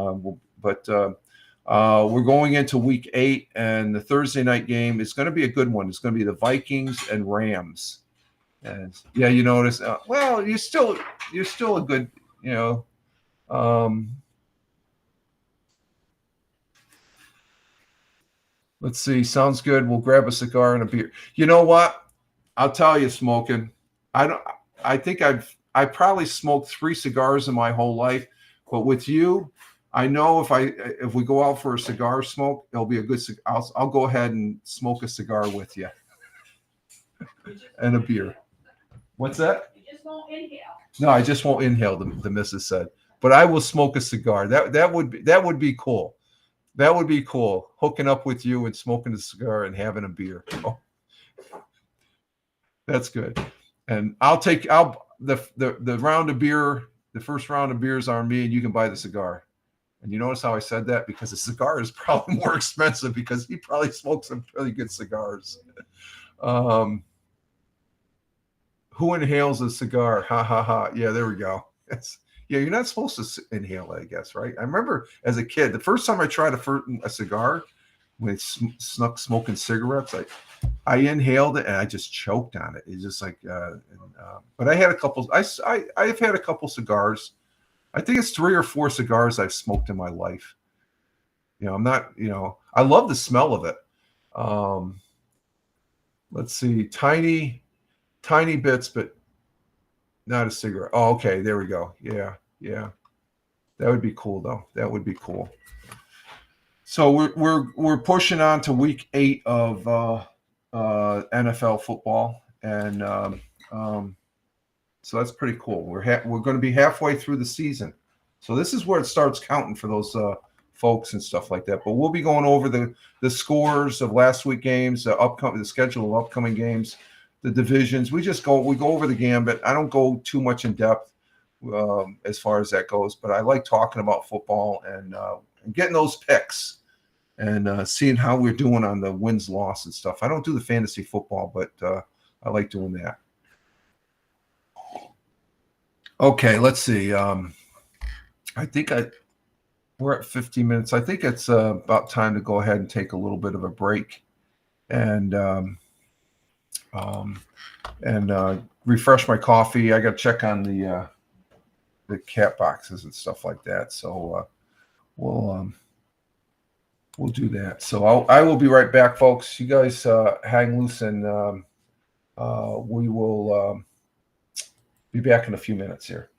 we're going into week 8, and the Thursday night game is going to be a good one. It's going to be the Vikings and Rams. And yeah, you notice. Well, you're still a good, let's see. Sounds good. We'll grab a cigar and a beer. You know what? I'll tell you, Smoking. I think I probably smoked 3 cigars in my whole life, but with you, I know if we go out for a cigar smoke, it'll be a good cigar. I'll go ahead and smoke a cigar with you and a beer. What's that? You just won't inhale. No, I just won't inhale. The missus said, but I will smoke a cigar. That would be cool. That would be cool. Hooking up with you and smoking a cigar and having a beer. Oh, that's good. And the round of beer. The first round of beers are me, and you can buy the cigar. And you notice how I said that? Because the cigar is probably more expensive because he probably smokes some really good cigars. Who inhales a cigar? Ha, ha, ha. Yeah, there we go. Yeah, you're not supposed to inhale it, I guess, right? I remember as a kid, the first time I tried a cigar, when I snuck smoking cigarettes, I inhaled it and I just choked on it. It's just like, but I had a couple. I've had a couple cigars. I think it's 3 or 4 cigars I've smoked in my life. I'm not. I love the smell of it. Let's see, tiny bits, but not a cigarette. Oh, okay, there we go. Yeah. That would be cool, though. That would be cool. So we're pushing on to week 8 of NFL football, and so that's pretty cool. We're going to be halfway through the season, so this is where it starts counting for those folks and stuff like that. But we'll be going over the scores of last week games, the schedule of upcoming games, the divisions. We go over the gambit. I don't go too much in depth as far as that goes, but I like talking about football and getting those picks and seeing how we're doing on the wins, loss, and stuff. I don't do the fantasy football, but I like doing that. Okay, let's see. I think we're at 15 minutes. I think it's about time to go ahead and take a little bit of a break and refresh my coffee. I got to check on the cat boxes and stuff like that. So we'll do that. So I will be right back, folks. You guys hang loose, and we will be back in a few minutes here.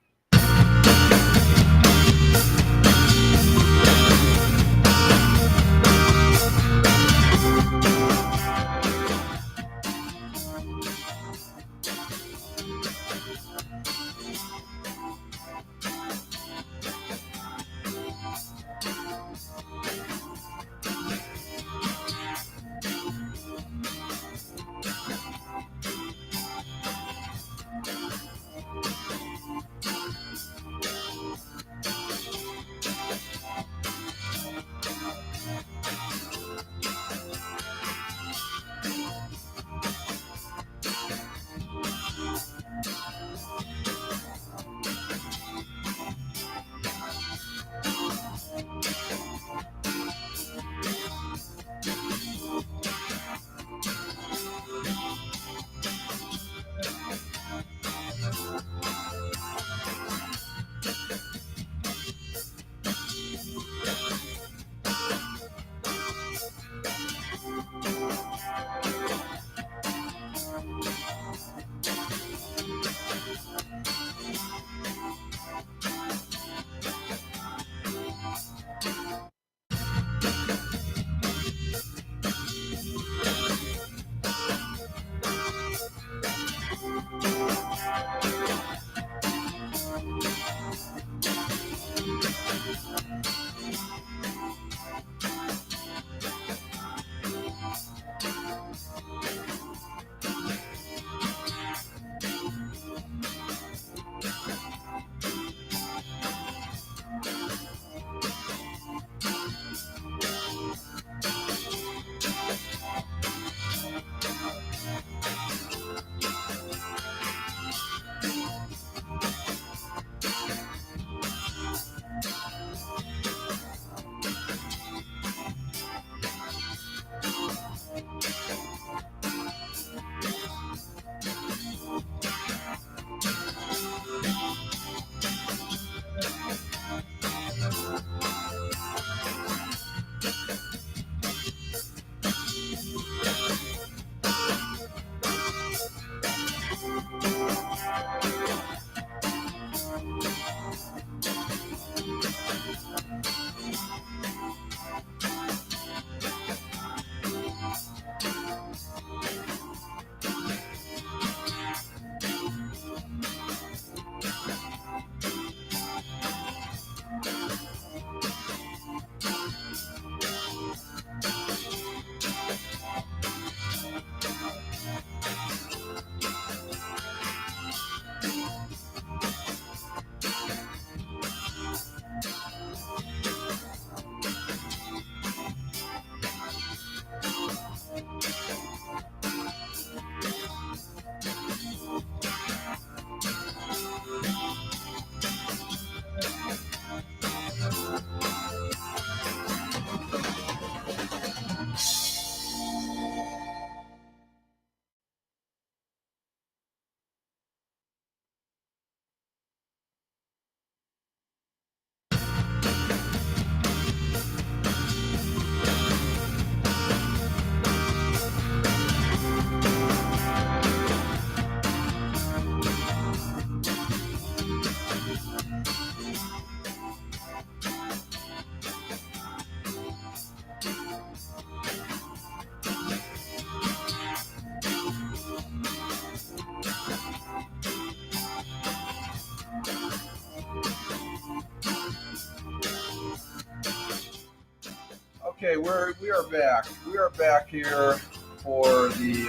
Okay, we are back. We are back here for the.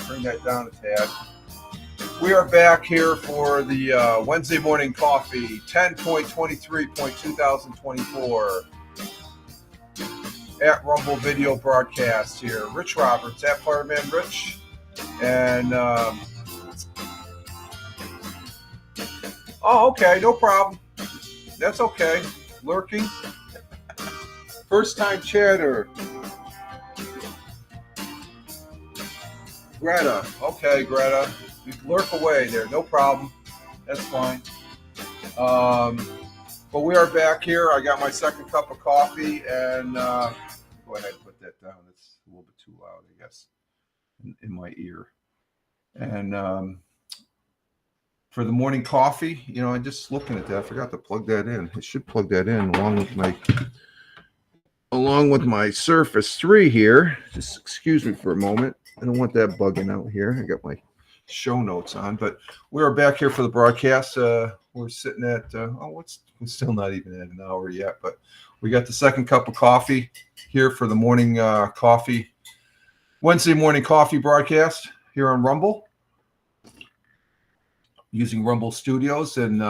Bring that down a tad. We are back here for the Wednesday morning coffee, 10.23.2024 at Rumble video broadcast here. Rich Roberts at Fireman Rich, and oh, okay, no problem. That's okay. Lurking. First time chatter. Greta. Okay, Greta. You can lurk away there. No problem. That's fine. But we are back here. I got my second cup of coffee, and go ahead and put that down. It's a little bit too loud, I guess, in my ear. And for the morning coffee, you know, I'm just looking at that. I forgot to plug that in. I should plug that in along with my Surface 3 here. Just excuse me for a moment. I don't want that bugging out here. I got my show notes on, but we are back here for the broadcast. We're sitting at we're still not even at an hour yet, but we got the second cup of coffee here for the morning coffee, Wednesday morning coffee broadcast here on Rumble, using Rumble Studios, and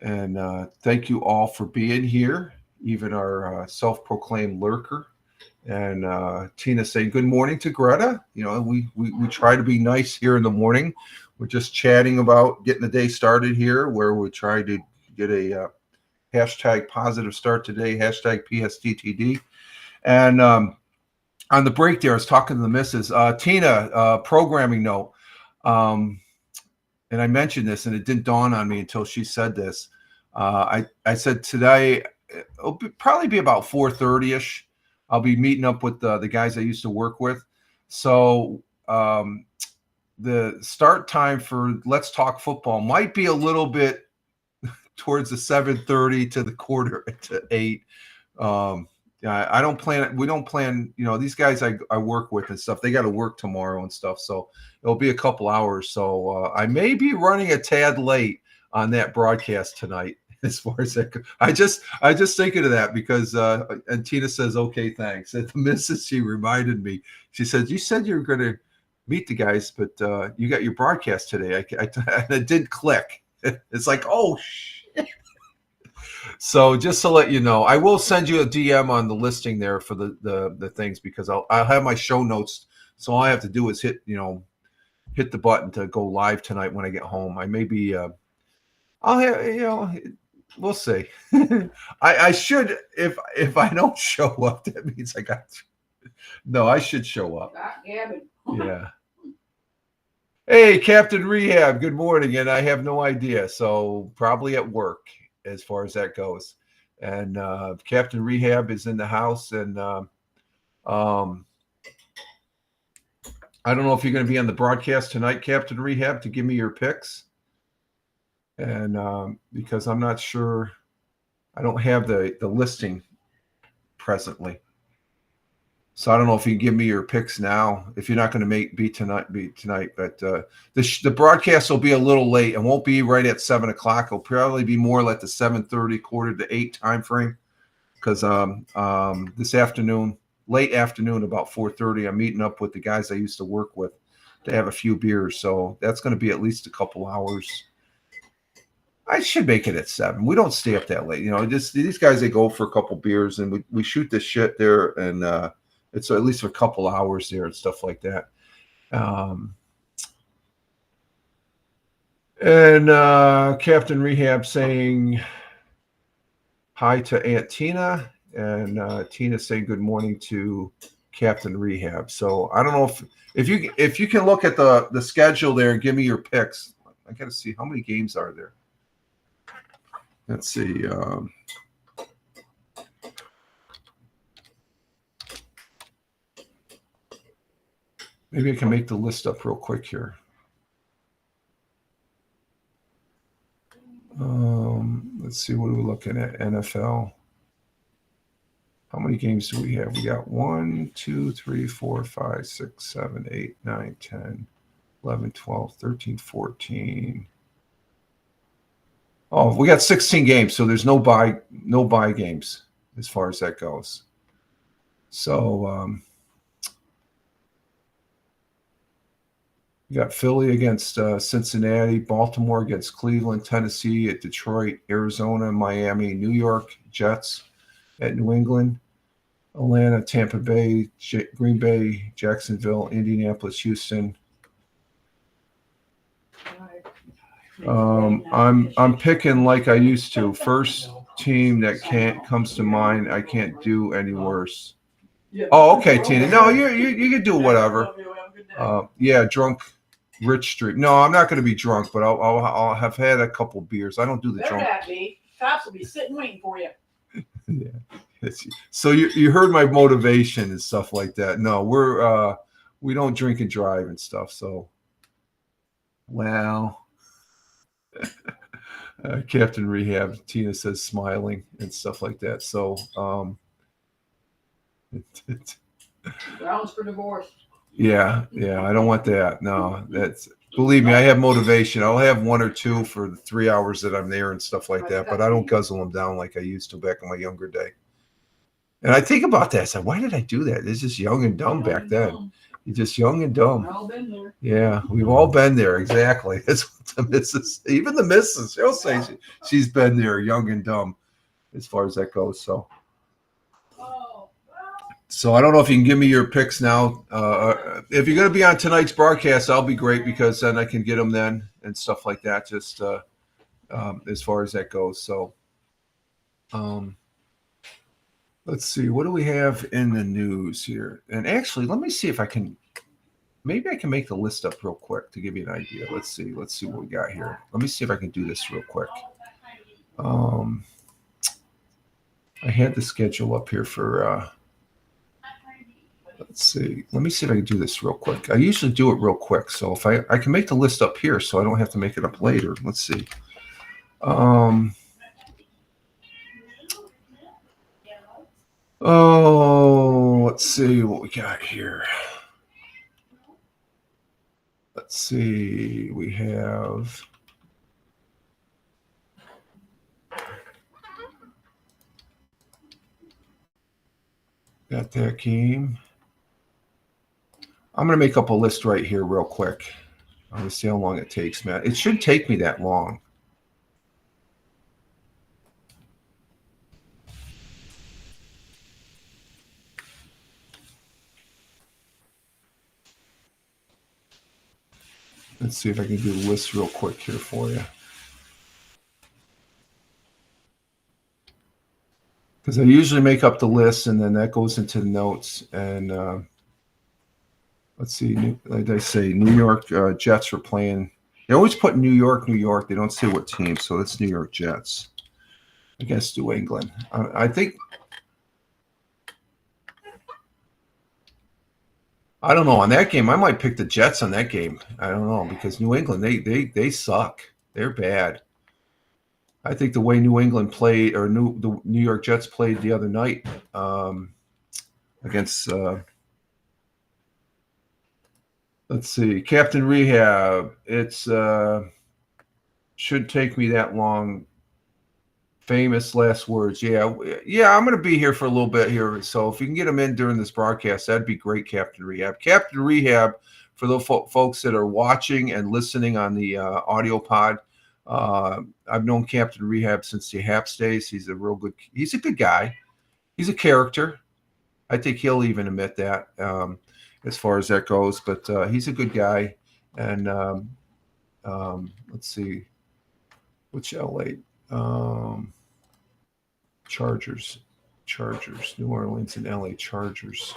thank you all for being here, even our self-proclaimed lurker. And Tina saying good morning to Greta. You know, we try to be nice here in the morning. We're just chatting about getting the day started here, where we try to get a hashtag positive start today, hashtag PSTTD. And on the break there, I was talking to the missus. Tina, programming note. And I mentioned this, and it didn't dawn on me until she said this. I said today, it'll probably be about 4:30-ish. I'll be meeting up with the guys I used to work with. So the start time for Let's Talk Football might be a little bit towards the 7:30 to the quarter to 8. I don't plan. We don't plan. You know, these guys I work with and stuff, they got to work tomorrow and stuff. So it'll be a couple hours. So I may be running a tad late on that broadcast tonight. As far as that goes. I just thinking of that because and Tina says, okay, thanks. And the missus, she reminded me, she said, you said you were going to meet the guys, but you got your broadcast today. It didn't click. It's like, oh, shit. So just to let you know, I will send you a DM on the listing there for the things, because I'll have my show notes. So all I have to do is hit the button to go live tonight when I get home. I may be, I'll have, we'll see. I should, if I don't show up, that means I got to. No, I should show up. Yeah. Hey, Captain Rehab, good morning. And I have no idea. So probably at work as far as that goes. And Captain Rehab is in the house. And I don't know if you're going to be on the broadcast tonight, Captain Rehab, to give me your picks. And because I'm not sure, I don't have the listing presently. So I don't know if you can give me your picks now. If you're not going to be tonight. But the broadcast will be a little late. It won't be right at 7 o'clock. It'll probably be more like the 7:30, quarter to 8 time frame. Because this afternoon, late afternoon, about 4:30, I'm meeting up with the guys I used to work with to have a few beers. So that's going to be at least a couple hours. I should make it at 7. We don't stay up that late. You know, these guys, they go for a couple beers, and we shoot this shit there, and it's at least a couple hours there and stuff like that. And Captain Rehab saying hi to Aunt Tina, and Tina saying good morning to Captain Rehab. So I don't know if you can look at the schedule there and give me your picks. I got to see how many games are there. Let's see. Maybe I can make the list up real quick here. Let's see. What are we looking at? NFL. How many games do we have? We got 1, 2, 3, 4, 5, 6, 7, 8, 9, 10, 11, 12, 13, 14. Oh, we got 16 games, so there's no buy games as far as that goes. So we got Philly against Cincinnati, Baltimore against Cleveland, Tennessee at Detroit, Arizona, Miami, New York Jets at New England, Atlanta, Tampa Bay, Green Bay, Jacksonville, Indianapolis, Houston. I'm picking like I used to. First team that comes to mind. I can't do any worse. Oh, okay, Tina. No, you can do whatever. Yeah, drunk Rich Street. No, I'm not going to be drunk, but I'll have had a couple beers. I don't do the drunk. Better be. Cops will be sitting waiting for you. Yeah. So you heard my motivation and stuff like that. No, we don't drink and drive and stuff. So, well, Captain Rehab, Tina says smiling and stuff like that. So, Grounds for divorce. yeah, I don't want that. No, believe me, I have motivation. I'll have one or two for the 3 hours that I'm there and stuff like that, but I don't guzzle them down like I used to back in my younger day. And I think about that. I said, why did I do that? It's just young and dumb back then. You're just young and dumb. We've all been there. Yeah, we've all been there. Exactly. That's what the missus, even the missus, she'll say she's been there, young and dumb, as far as that goes. So I don't know if you can give me your picks now. If you're going to be on tonight's broadcast, I'll be great because then I can get them then and stuff like that. Just as far as that goes. So, let's see. What do we have in the news here? And actually, let me see if I can. Maybe I can make the list up real quick to give you an idea. Let's see what we got here. Let me see if I can do this real quick. I had the schedule up here for. Let's see. Let me see if I can do this real quick. I usually do it real quick. So if I can make the list up here so I don't have to make it up later. Let's see. Let's see what we got here. Let's see. We have got that game. I'm going to make up a list right here real quick. I'm going to see how long it takes, Matt. It should take me that long. Let's see if I can do the list real quick here for you. Because I usually make up the list and then that goes into the notes. And let's see, like I say, New York Jets are playing. They always put New York. They don't say what team, so it's New York Jets against New England. I think. I don't know on that game. I might pick the Jets on that game. I don't know because New England they suck. They're bad. I think the way New England played or the New York Jets played the other night against. Let's see, Captain Rehab. It's should take me that long. Famous last words. Yeah. I'm going to be here for a little bit here. So if you can get them in during this broadcast, that'd be great, Captain Rehab. Captain Rehab, for those folks that are watching and listening on the audio pod, I've known Captain Rehab since the Haps days. He's a good guy. He's a character. I think he'll even admit that as far as that goes. But he's a good guy. And let's see, which LA? Chargers, New Orleans and LA Chargers.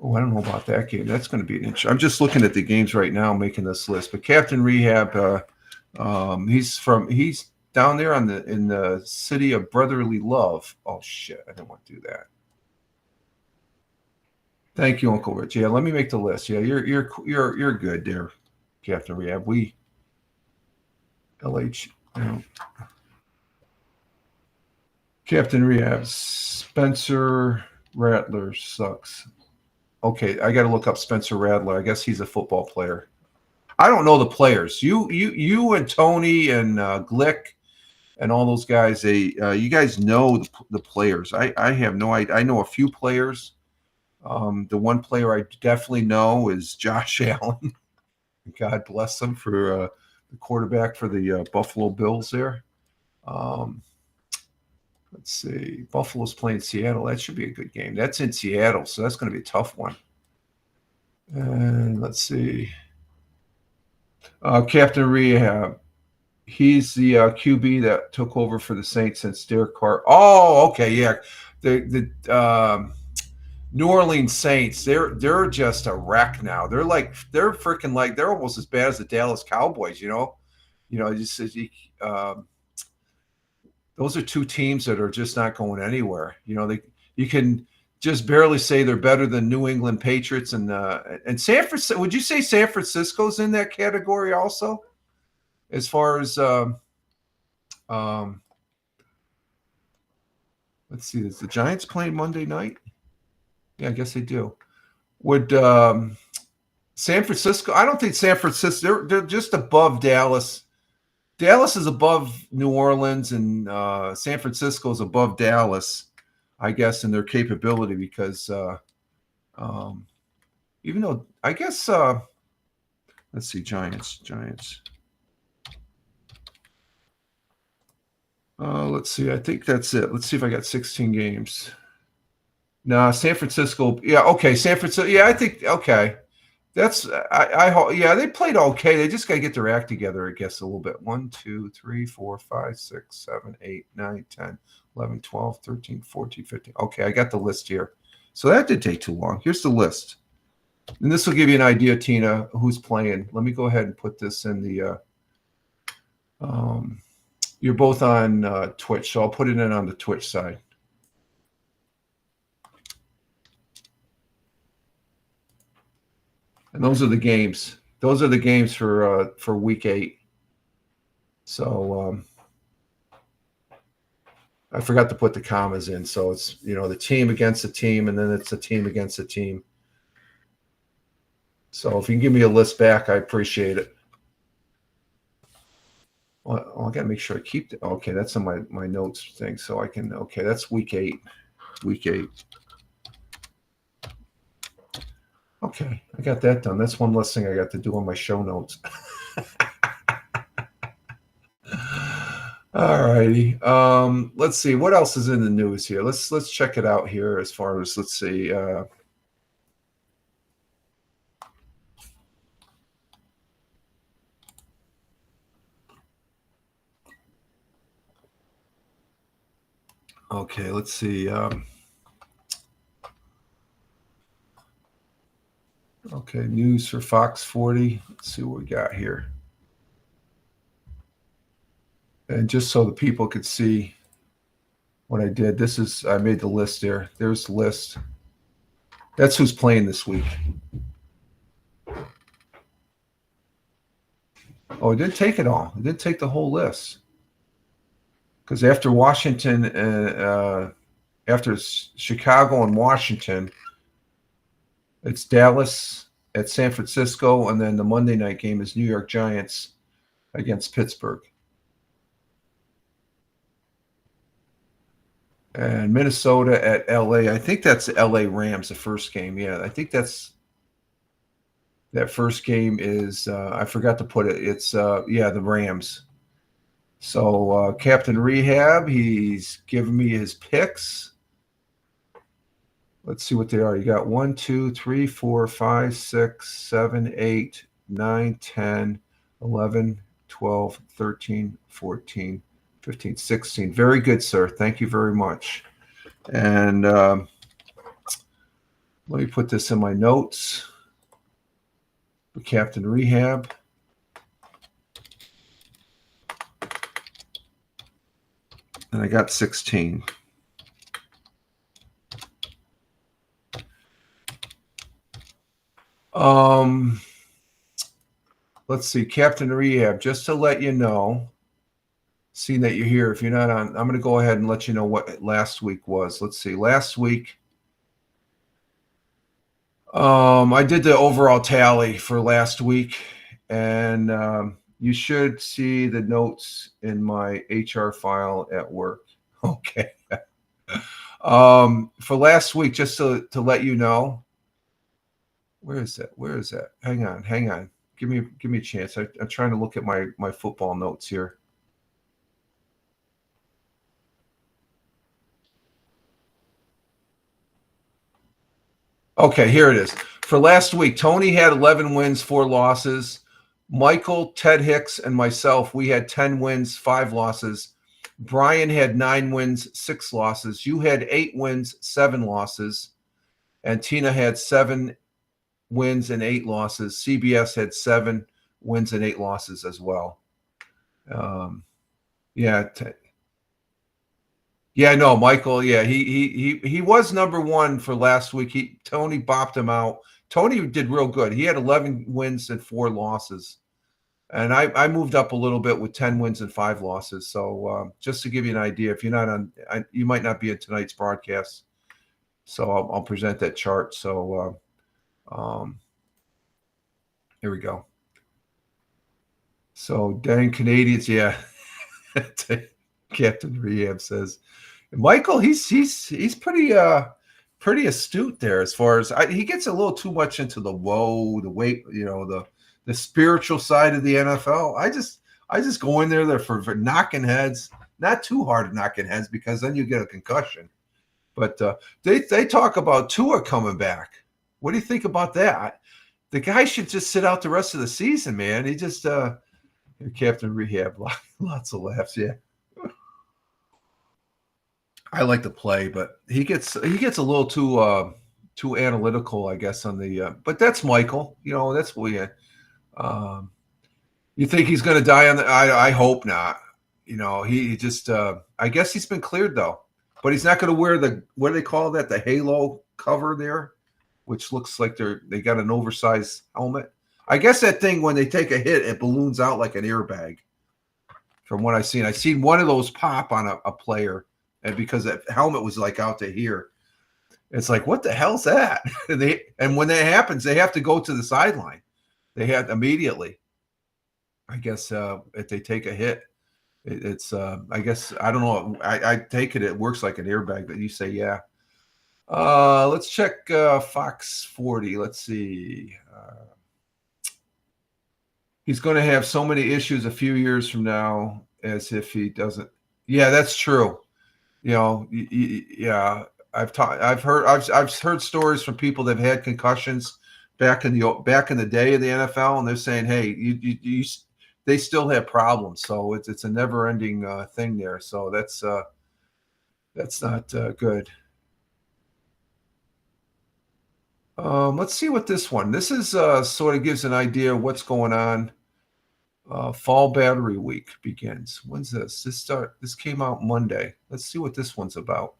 Oh, I don't know about that game. That's going to be an interesting. I'm just looking at the games right now, making this list. But Captain Rehab, he's down there in the city of brotherly love. Oh shit, I didn't want to do that. Thank you, Uncle Rich. Yeah, let me make the list. Yeah, you're good there, Captain Rehab. LH. Captain Rehab, Spencer Rattler sucks. Okay, I got to look up Spencer Rattler. I guess he's a football player. I don't know the players. You and Tony and Glick and all those guys. You guys know the players. I have no idea. I know a few players. The one player I definitely know is Josh Allen. God bless him for the quarterback for the Buffalo Bills there. Let's see. Buffalo's playing Seattle. That should be a good game. That's in Seattle, so that's going to be a tough one. And let's see. Captain Rehab. He's the QB that took over for the Saints since Derek Carr. Oh, okay, yeah. The New Orleans Saints, they're just a wreck now. They're freaking like they're almost as bad as the Dallas Cowboys. Those are two teams that are just not going anywhere. You can just barely say they're better than New England Patriots and San Francisco. Would you say San Francisco's in that category also? As far as let's see, is the Giants playing Monday night? Yeah, I guess they do. Would San Francisco? I don't think San Francisco. They're just above Dallas. Dallas is above New Orleans, and San Francisco is above Dallas, I guess, in their capability because even though I guess let's see, Giants. Let's see. I think that's it. Let's see if I got 16 games. No, San Francisco. Yeah, okay. San Francisco. Yeah, I think okay. That's yeah, they played okay. They just got to get their act together, I guess, a little bit. 1, 2, 3, 4, 5, 6, 7, 8, 9, 10, 11, 12, 13, 14, 15. Okay, I got the list here. So that didn't take too long. Here's the list. And this will give you an idea, Tina, who's playing. Let me go ahead and put this in the you're both on Twitch, so I'll put it in on the Twitch side. And those are the games. Those are the games for week 8. So I forgot to put the commas in. So it's the team against the team, and then it's a team against a team. So if you can give me a list back, I appreciate it. Well, I got to make sure I keep it. Okay, that's on my notes thing, so I can. Okay, that's week 8. Week 8. Okay, I got that done. That's one less thing I got to do on my show notes. All righty. Let's see what else is in the news here. Let's check it out here. As far as let's see. Okay, let's see. Okay, news for Fox 40. Let's see what we got here. And just so the people could see what I did, I made the list there. There's the list. That's who's playing this week. Oh, it didn't take it all. It didn't take the whole list. Because after Washington, after Chicago and Washington, it's Dallas at San Francisco, and then the Monday night game is New York Giants against Pittsburgh. And Minnesota at LA. I think that's LA Rams, the first game. Yeah, I think that first game is, I forgot to put it. It's, the Rams. So Captain Rehab, he's giving me his picks. Let's see what they are. You got 1, 2, 3, 4, 5, 6, 7, 8, 9, 10, 11, 12, 13, 14, 15, 16. Very good, sir. Thank you very much. And let me put this in my notes for Captain Rehab. And I got 16. Let's see, Captain Rehab, just to let you know, seeing that you're here, if you're not on, I'm going to go ahead and let you know what last week was. Let's see, last week, I did the overall tally for last week, and you should see the notes in my HR file at work. Okay. For last week, just to let you know, where is that? Where is that? Hang on. Give me a chance. I'm trying to look at my football notes here. Okay, here it is. For last week, Tony had 11 wins, 4 losses. Michael, Ted Hicks, and myself, we had 10 wins, 5 losses. Brian had 9 wins, 6 losses. You had 8 wins, 7 losses. And Tina had 7 wins and 8 losses. CBS had 7 wins and 8 losses as well. No, Michael. Yeah, he was number 1 for last week. Tony bopped him out. Tony did real good. He had 11 wins and 4 losses, and I moved up a little bit with 10 wins and 5 losses. So just to give you an idea, if you're not on, you might not be in tonight's broadcast. So I'll present that chart. So here we go. So dang Canadians, yeah. Captain Rehab says, Michael, he's pretty astute there as far as he gets a little too much into the weight, the spiritual side of the NFL. I just go in there for knocking heads, not too hard at knocking heads because then you get a concussion. But they talk about Tua coming back. What do you think about that? The guy should just sit out the rest of the season, man. He just Captain Rehab, lots of laughs, yeah. I like to play, but he gets a little too analytical, I guess, on the. But that's Michael. That's what we. You think he's going to die on the? I hope not. He just. I guess he's been cleared though, but he's not going to wear the what do they call that? The halo cover there, which looks like they got an oversized helmet. I guess that thing when they take a hit, it balloons out like an airbag. From what I've seen one of those pop on a player. And because that helmet was like out to here, it's like, what the hell's that? And when that happens, they have to go to the sideline. They had immediately. I guess if they take a hit, it's I guess I don't know. I take it. It works like an airbag, but you say yeah. Let's check Fox 40. Let's see. He's going to have so many issues a few years from now, as if he doesn't. Yeah, that's true. Yeah, I've heard stories from people that have had concussions back in the day of the NFL, and they're saying, hey, they still have problems. So it's a never ending thing there. So that's not good. Let's see what this one. This is sort of gives an idea of what's going on. Fall battery week begins. When's this? This came out Monday. Let's see what this one's about.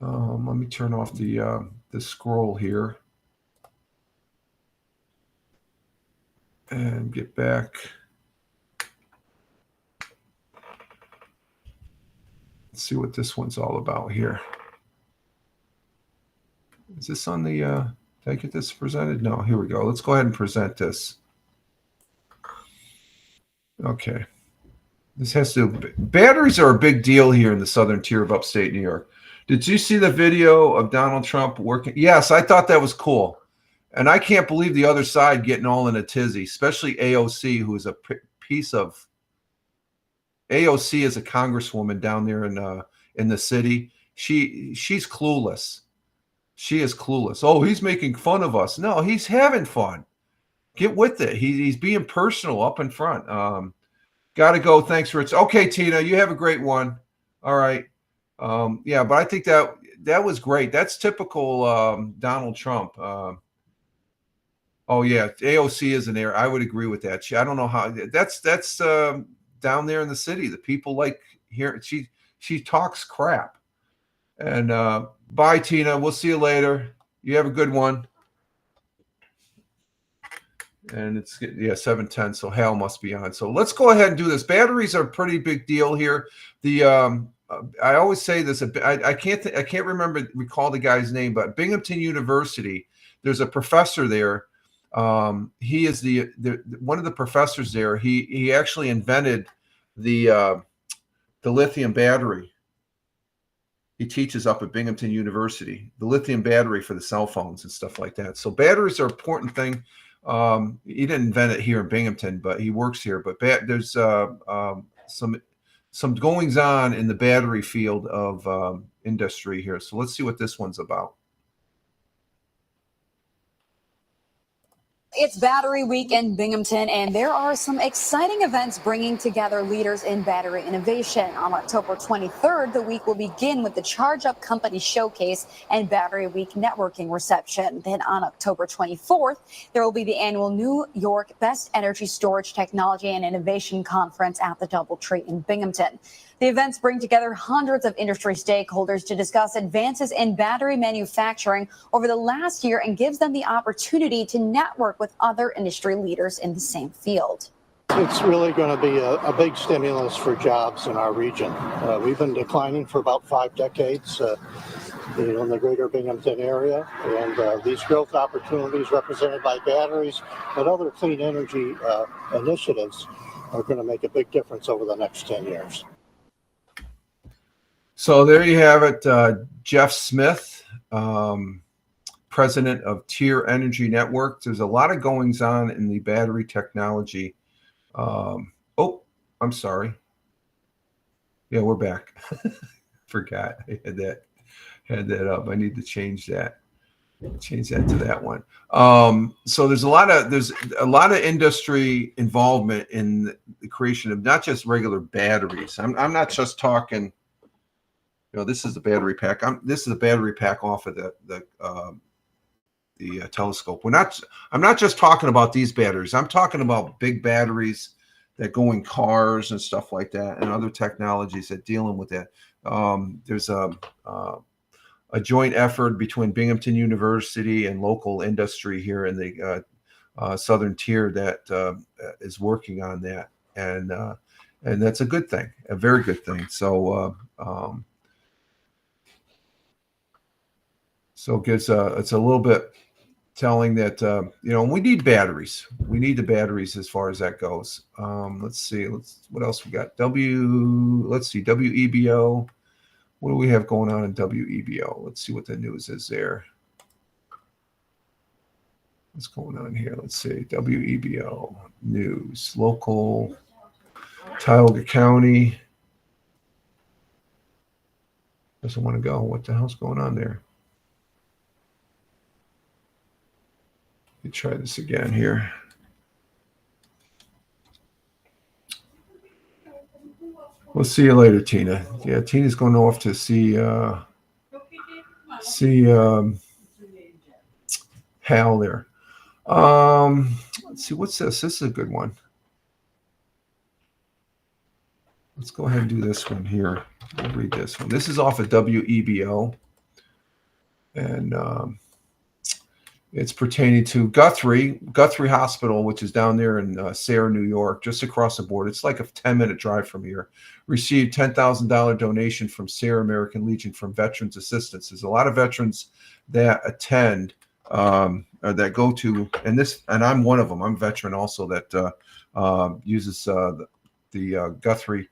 Let me turn off the scroll here and get back. Let's see what this one's all about here. Is this on the did I get this presented? No, here we go. Let's go ahead and present this. Okay. This has to batteries are a big deal here in the southern tier of upstate New York. Did you see the video of Donald Trump working? Yes, I thought that was cool. And I can't believe the other side getting all in a tizzy, especially AOC, who is a piece of AOC is a congresswoman down there in the city. She's clueless. She is clueless. Oh, he's making fun of us. No, he's having fun. Get with it. He's being personal up in front. Got to go. Thanks, Rich. Okay, Tina, you have a great one. All right. Yeah, but I think that was great. That's typical Donald Trump. Oh yeah, AOC is an error. I would agree with that. I don't know how. That's down there in the city. The people like here. She talks crap. And bye, Tina. We'll see you later. You have a good one. And it's 7:10. So Hal must be on. So let's go ahead and do this. Batteries are a pretty big deal here. The I always say this. I can't recall the guy's name, but Binghamton University. There's a professor there He is the one of the professors there. He actually invented the lithium battery. He teaches up at Binghamton University, the lithium battery for the cell phones and stuff like that. So batteries are an important thing. He didn't invent it here in Binghamton, but he works here. But there's some goings on in the battery field of industry here. So let's see what this one's about. It's Battery Week in Binghamton, and there are some exciting events bringing together leaders in battery innovation. On October 23rd, the week will begin with the Charge Up Company Showcase and Battery Week networking reception. Then on October 24th, there will be the annual New York Best Energy Storage Technology and Innovation Conference at the DoubleTree in Binghamton. The events bring together hundreds of industry stakeholders to discuss advances in battery manufacturing over the last year and gives them the opportunity to network with other industry leaders in the same field. It's really going to be a big stimulus for jobs in our region. We've been declining for about 5 decades in the greater Binghamton area, and these growth opportunities represented by batteries and other clean energy initiatives are going to make a big difference over the next 10 years. So there you have it. Jeff Smith, president of Tier Energy Network. There's a lot of goings on in the battery technology. Oh, I'm sorry. Yeah, we're back. Forgot I had that up. I need to change that. Change that to that one. So there's a lot of industry involvement in the creation of not just regular batteries. I'm not just talking. This is the battery pack. This is a battery pack off of the telescope. I'm not just talking about these batteries. I'm talking about big batteries that go in cars and stuff like that, and other technologies that dealing with that. There's a joint effort between Binghamton University and local industry here in the Southern Tier that is working on that, and that's a good thing, a very good thing. So it gives it's a little bit telling that we need batteries. We need the batteries as far as that goes. Let's see. What else we got? Let's see. WEBO. What do we have going on in WEBO? Let's see what the news is there. What's going on here? Let's see. WEBO news. Local. Tioga County. Doesn't want to go. What the hell's going on there? Let me try this again here. We'll see you later, Tina. Yeah, Tina's going off to see Hal there. Let's see, what's this? This is a good one. Let's go ahead and do this one here. We'll read this one. This is off of WEBO. And it's pertaining to Guthrie Hospital, which is down there in Sayre, New York, just across the border. It's like a 10-minute drive from here. Received $10,000 donation from Sayre American Legion from Veterans Assistance. There's a lot of veterans that attend, or that go to, and I'm one of them. I'm a veteran also that uses the Guthrie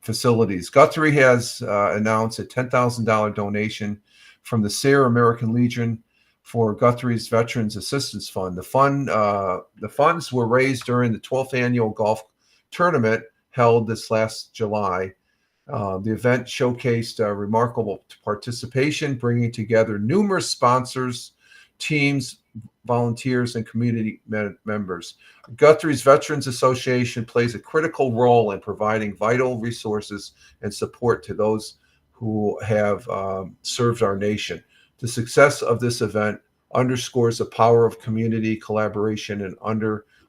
facilities. Guthrie has announced a $10,000 donation from the Sayre American Legion for Guthrie's Veterans Assistance Fund. The funds were raised during the 12th annual golf tournament held this last July. The event showcased remarkable participation, bringing together numerous sponsors, teams, volunteers, and community members. Guthrie's Veterans Association plays a critical role in providing vital resources and support to those who have served our nation. The success of this event underscores the power of community collaboration and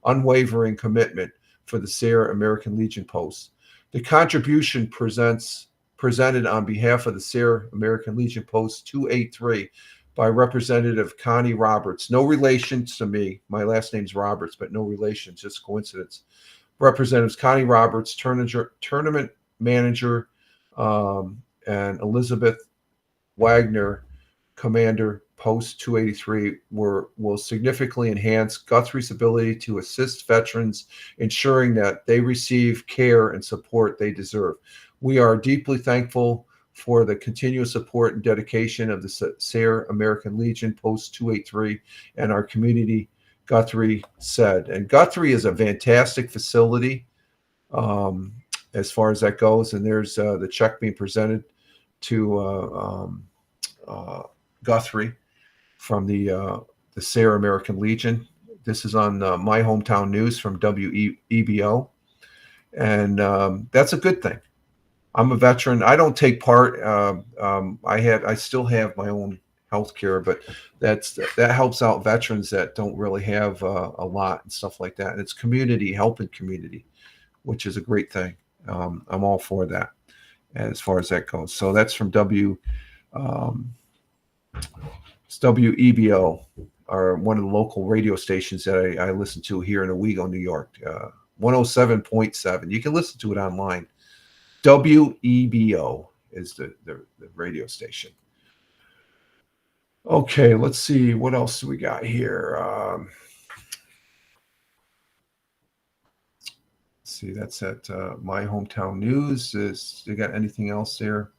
unwavering commitment for the Sayre American Legion Post. The contribution presented on behalf of the Sayre American Legion Post 283 by Representative Connie Roberts. No relation to me. My last name's Roberts, but no relation, just coincidence. Representatives Connie Roberts, tournament manager, and Elizabeth Wagner, commander, Post 283 will significantly enhance Guthrie's ability to assist veterans, ensuring that they receive care and support they deserve. We are deeply thankful for the continuous support and dedication of the Sayre American Legion Post 283 and our community, Guthrie said. And Guthrie is a fantastic facility as far as that goes. And there's the check being presented to Guthrie from the Sayre American Legion. This is on My Hometown News from WEBO, and that's a good thing. I'm a veteran. I don't take part. I still have my own health care, but that helps out veterans that don't really have a lot and stuff like that. And it's community, helping community, which is a great thing. I'm all for that as far as that goes. So that's from it's WEBO, or one of the local radio stations that I listen to here in Owego, New York. 107.7. You can listen to it online. WEBO is the radio station. Okay, let's see. What else do we got here? Let's see. That's at My Hometown News. They got anything else there?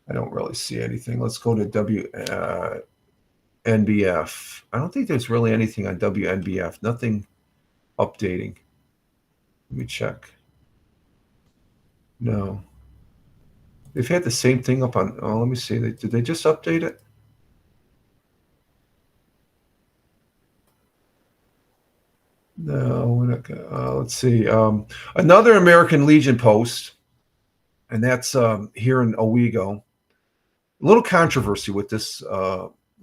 I don't really see anything. Let's go to NBF. I don't think there's really anything on WNBF. Nothing updating. Let me check. No. They've had the same thing up on. Oh, let me see. Did they just update it? No. Let's see. Another American Legion post, and that's here in Owego. A little controversy with this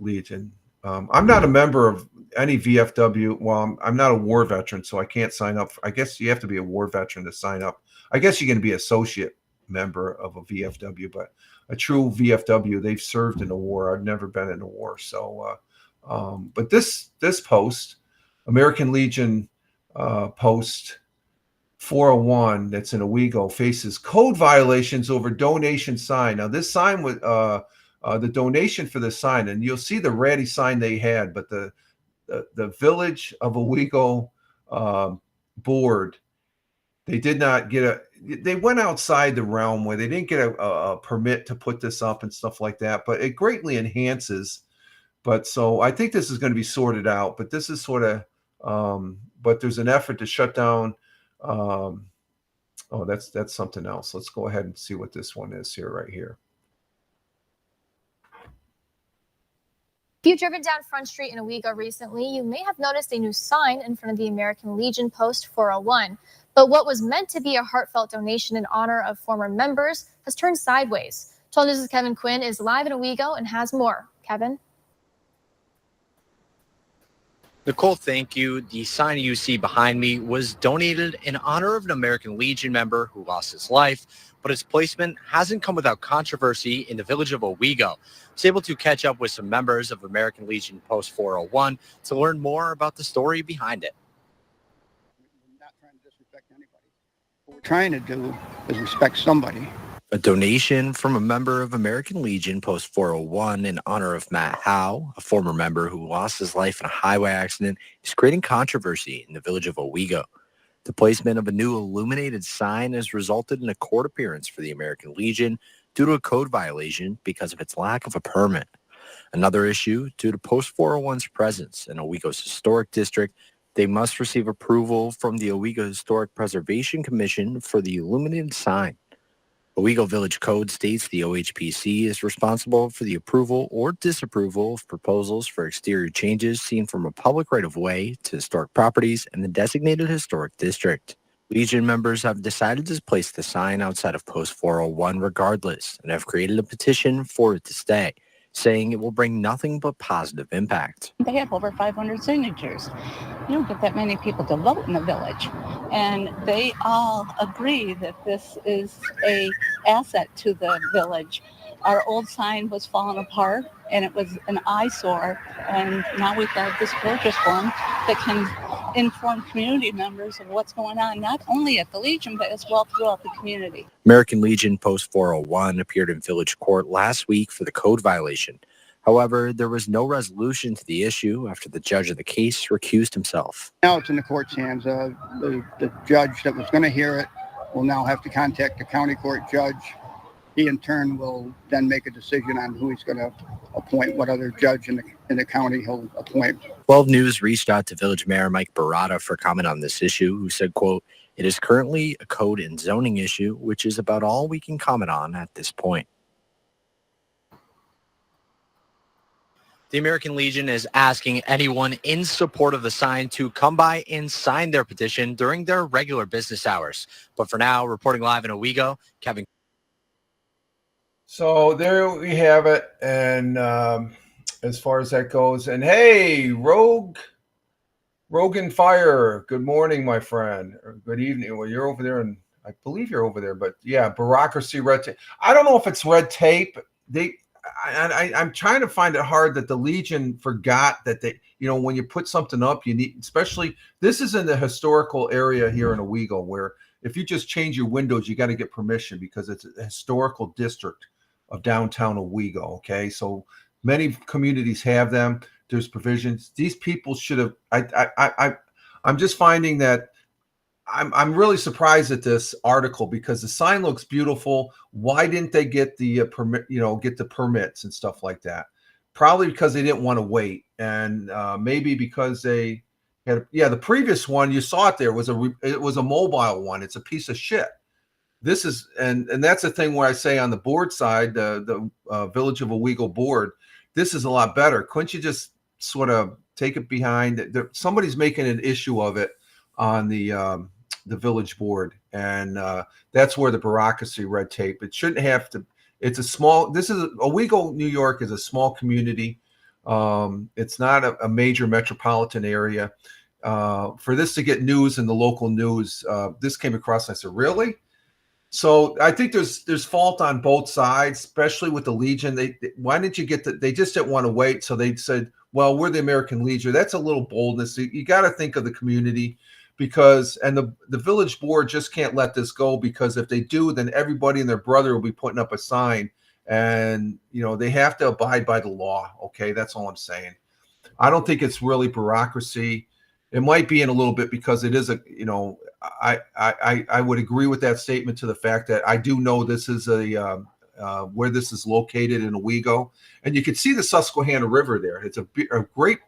Legion. I'm not a member of any VFW. Well, I'm not a war veteran, so I can't sign up. I guess you have to be a war veteran to sign up. I guess you can be associate member of a VFW, but a true VFW, they've served in the war. I've never been in a war. So, but this post, American Legion post 401, that's in Owego, faces code violations over donation sign. Now, this sign was the donation for the sign, and you'll see the ratty sign they had, but the Village of Owego board, they did not get they went outside the realm where they didn't get a permit to put this up and stuff like that, but it greatly enhances. But so I think this is going to be sorted out, but this is sort of, but there's an effort to shut down. Oh, that's something else. Let's go ahead and see what this one is here, right here. If you've driven down Front Street in Owego recently, you may have noticed a new sign in front of the American Legion Post 401. But what was meant to be a heartfelt donation in honor of former members has turned sideways. 12 News' Kevin Quinn is live in Owego and has more. Kevin? Nicole, thank you. The sign you see behind me was donated in honor of an American Legion member who lost his life, but its placement hasn't come without controversy in the village of Owego. I was able to catch up with some members of American Legion Post 401 to learn more about the story behind it. We're not trying to disrespect anybody. What we're trying to do is respect somebody. A donation from a member of American Legion Post 401 in honor of Matt Howe, a former member who lost his life in a highway accident, is creating controversy in the village of Owego. The placement of a new illuminated sign has resulted in a court appearance for the American Legion due to a code violation because of its lack of a permit. Another issue, due to Post 401's presence in Owego's historic district, they must receive approval from the Owego Historic Preservation Commission for the illuminated sign. Owego Village Code states the OHPC is responsible for the approval or disapproval of proposals for exterior changes seen from a public right-of-way to historic properties in the designated historic district. Legion members have decided to place the sign outside of Post 401 regardless and have created a petition for it to stay, saying it will bring nothing but positive impact. They have over 500 signatures. You don't get that many people to vote in the village. And they all agree that this is a asset to the village. Our old sign was falling apart and it was an eyesore. And now we've got this gorgeous one that can inform community members of what's going on, not only at the Legion, but as well throughout the community. American Legion Post 401 appeared in village court last week for the code violation. However, there was no resolution to the issue after the judge of the case recused himself. Now it's in the court's hands. The judge that was going to hear it will now have to contact the county court judge. He in turn will then make a decision on who he's going to appoint, what other judge in the county he'll appoint. 12 News reached out to Village Mayor Mike Barata for comment on this issue, who said, quote, "It is currently a code and zoning issue, which is about all we can comment on at this point." The American Legion is asking anyone in support of the sign to come by and sign their petition during their regular business hours. But for now, reporting live in Owego, Kevin. So there we have it. And as far as that goes, and hey, Rogan Fire, good morning, my friend, or good evening. Well, you're over there, and I believe you're over there, but yeah, bureaucracy, red tape. I don't know if it's red tape. I'm trying to find it hard that the Legion forgot that they, when you put something up, you need, especially, this is in the historical area here in Owego, where if you just change your windows, you got to get permission because it's a historical district of downtown Owego. Okay. So many communities have them. There's provisions. These people should have, I'm just finding that I'm really surprised at this article because the sign looks beautiful. Why didn't they get the permit? Get the permits and stuff like that? Probably because they didn't want to wait, and maybe because they had. Yeah, the previous one you saw it there was it was a mobile one. It's a piece of shit. This is and that's the thing where I say on the board side, the Village of Owego board, this is a lot better. Couldn't you just sort of take it behind? Somebody's making an issue of it on the village board, and that's where the bureaucracy, red tape. It shouldn't have to. It's a small. This is Owego, New York, is a small community. It's not a major metropolitan area. For this to get news in the local news, this came across. And I said, really? So I think there's fault on both sides, especially with the Legion. Why didn't you get the? They just didn't want to wait, so they said, "Well, we're the American Legion." That's a little boldness. You got to think of the community. Because the village board just can't let this go, because if they do, then everybody and their brother will be putting up a sign, and they have to abide by the law. Okay, that's all I'm saying. I don't think it's really bureaucracy. It might be in a little bit because it is I would agree with that statement to the fact that I do know this is where this is located in Owego, and you can see the Susquehanna River there. It's a great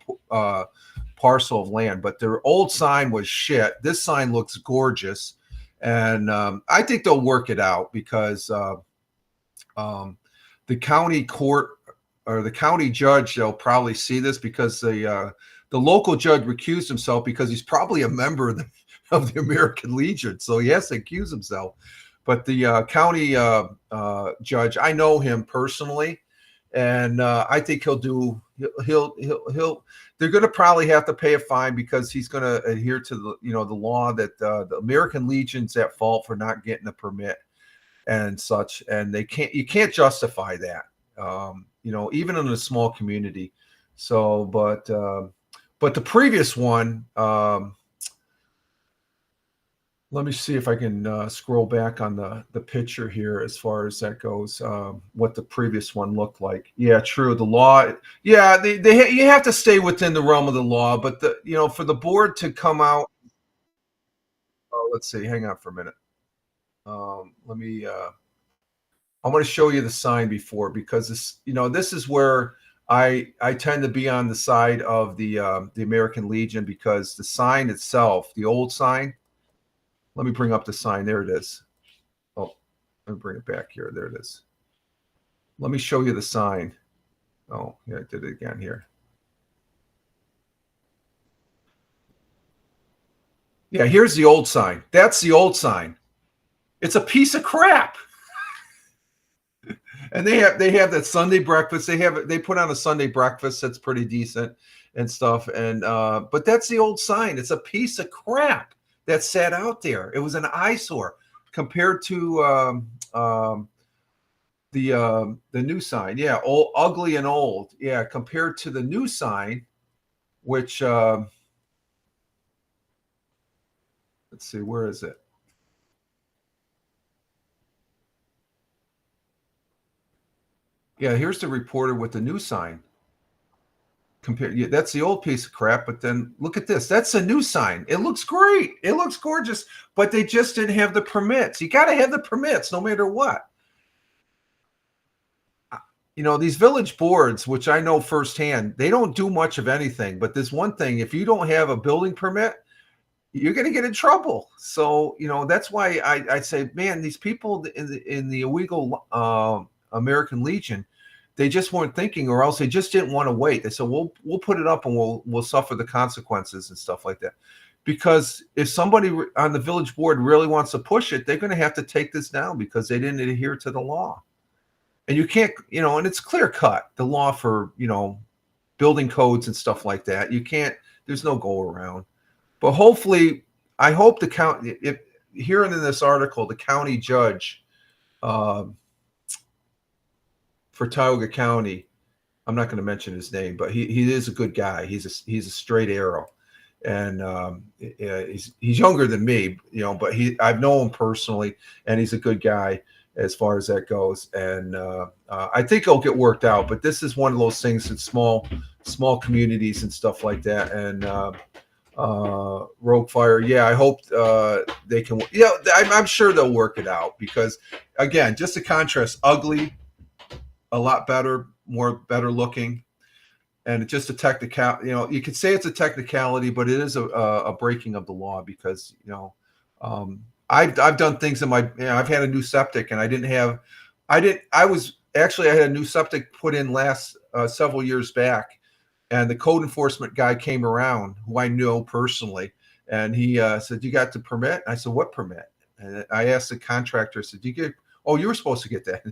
parcel of land, but their old sign was shit. This sign looks gorgeous, and I think they'll work it out because the county court or the county judge, they'll probably see this because the local judge recused himself because he's probably a member of the American Legion, so he has to accuse himself. But the county judge, I know him personally, and I think he'll they're going to probably have to pay a fine because he's going to adhere to the law that the American Legion's at fault for not getting a permit and such, and you can't justify that, even in a small community. So, but the previous one, let me see if I can scroll back on the picture here as far as that goes, what the previous one looked like. Yeah, true. The law. Yeah, you have to stay within the realm of the law, but for the board to come out. Oh, let's see. Hang on for a minute. Let me. I'm going to show you the sign before because this is where I tend to be on the side of the American Legion because the sign itself, the old sign. Let me bring up the sign. There it is. Oh, let me bring it back here. There it is. Let me show you the sign. Oh, yeah, I did it again here. Yeah, here's the old sign. That's the old sign. It's a piece of crap. And they have that Sunday breakfast. They put on a Sunday breakfast that's pretty decent and stuff. And but that's the old sign. It's a piece of crap that sat out there. It was an eyesore compared to the new sign. Yeah, old, ugly and old. Yeah, compared to the new sign, which let's see, where is it? Yeah, here's the reporter with the new sign. compare. Yeah, that's the old piece of crap. But then look at this. That's a new sign. It looks great. It looks gorgeous. But they just didn't have the permits. You got to have the permits no matter what. You know, these village boards, which I know firsthand, they don't do much of anything. But there's one thing: if you don't have a building permit, you're going to get in trouble. So, you know, that's why I say, man, these people in the illegal American Legion, they just weren't thinking, or else they just didn't want to wait. They said, we'll put it up and we'll suffer the consequences and stuff like that. Because if somebody on the village board really wants to push it, they're going to have to take this down because they didn't adhere to the law. And you can't, you know, and it's clear cut, the law for, you know, building codes and stuff like that. You can't, there's no go around. But hopefully, I hope the county, if hearing in this article, the county judge for Tioga County, I'm not going to mention his name, but he is a good guy. He's a straight arrow, and he's younger than me, you know, but I've known him personally, and he's a good guy as far as that goes. And I think it'll get worked out. But this is one of those things in small communities and stuff like that, and. Rogue Fire, yeah, I hope they can. Yeah, I'm sure they'll work it out because, again, just a contrast, ugly, a lot better, better looking, and it's just a technical. You know, you could say it's a technicality, but it is a breaking of the law because, you know, I've done things in my. You know, I've had a new septic and I had a new septic put in last several years back. And the code enforcement guy came around, who I know personally, and he said, "You got the permit?" I said, "What permit?" And I asked the contractor, I said, "You get? Oh, you were supposed to get that."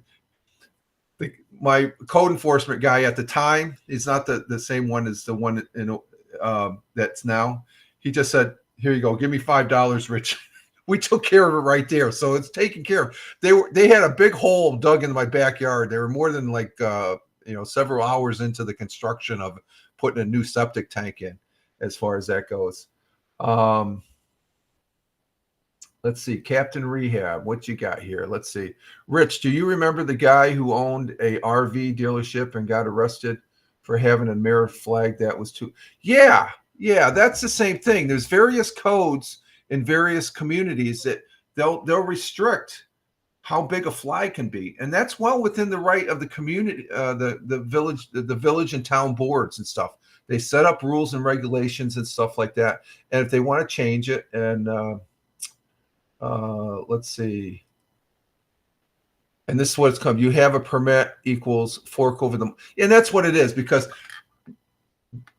My code enforcement guy at the time is not the same one as the one that's now. He just said, "Here you go. Give me $5, Rich." We took care of it right there, so it's taken care of. They had a big hole dug in my backyard. They were more than like you know, several hours into the construction of putting a new septic tank in, as far as that goes. Let's see, Captain Rehab, what you got here? Let's see. Rich, do you remember the guy who owned a RV dealership and got arrested for having a American flag that was too? Yeah, that's the same thing. There's various codes in various communities that they'll restrict how big a flag can be, and that's well within the right of the community, the village and town boards and stuff. They set up rules and regulations and stuff like that. And if they want to change it, and let's see, and this is what it's come. You have a permit equals fork over them, and that's what it is, because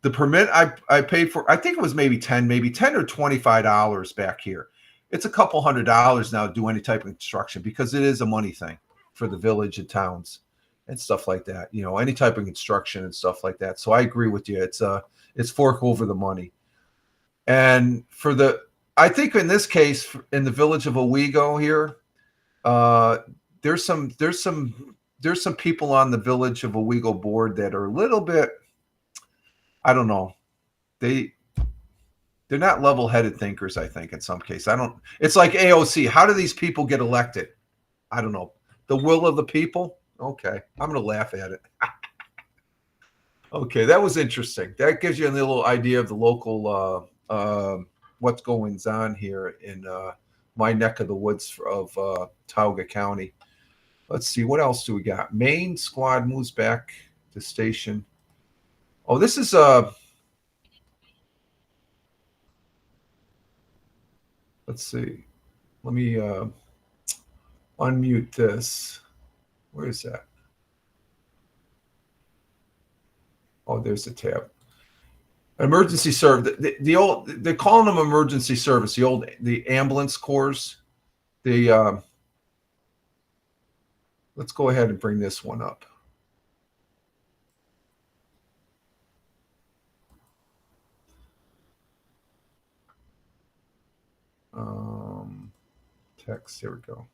the permit I paid for, I think it was maybe $10 or $25 back here. It's a couple $100s now to do any type of construction because it is a money thing for the village and towns and stuff like that. You know, any type of construction and stuff like that. So I agree with you. It's fork over the money. And I think in this case, in the village of Owego here, there's some people on the village of Owego board that are a little bit, I don't know. They're not level-headed thinkers, I think, in some case. It's like AOC. How do these people get elected? I don't know. The will of the people? Okay. I'm going to laugh at it. Okay, that was interesting. That gives you a little idea of the local, what's going on here in my neck of the woods of Tioga County. Let's see. What else do we got? Main squad moves back to station. Oh, this is let's see. Let me unmute this. Where is that? Oh, there's the tab. Emergency service. The old, they're calling them emergency service. The ambulance corps. Let's go ahead and bring this one up. Text. Here we go.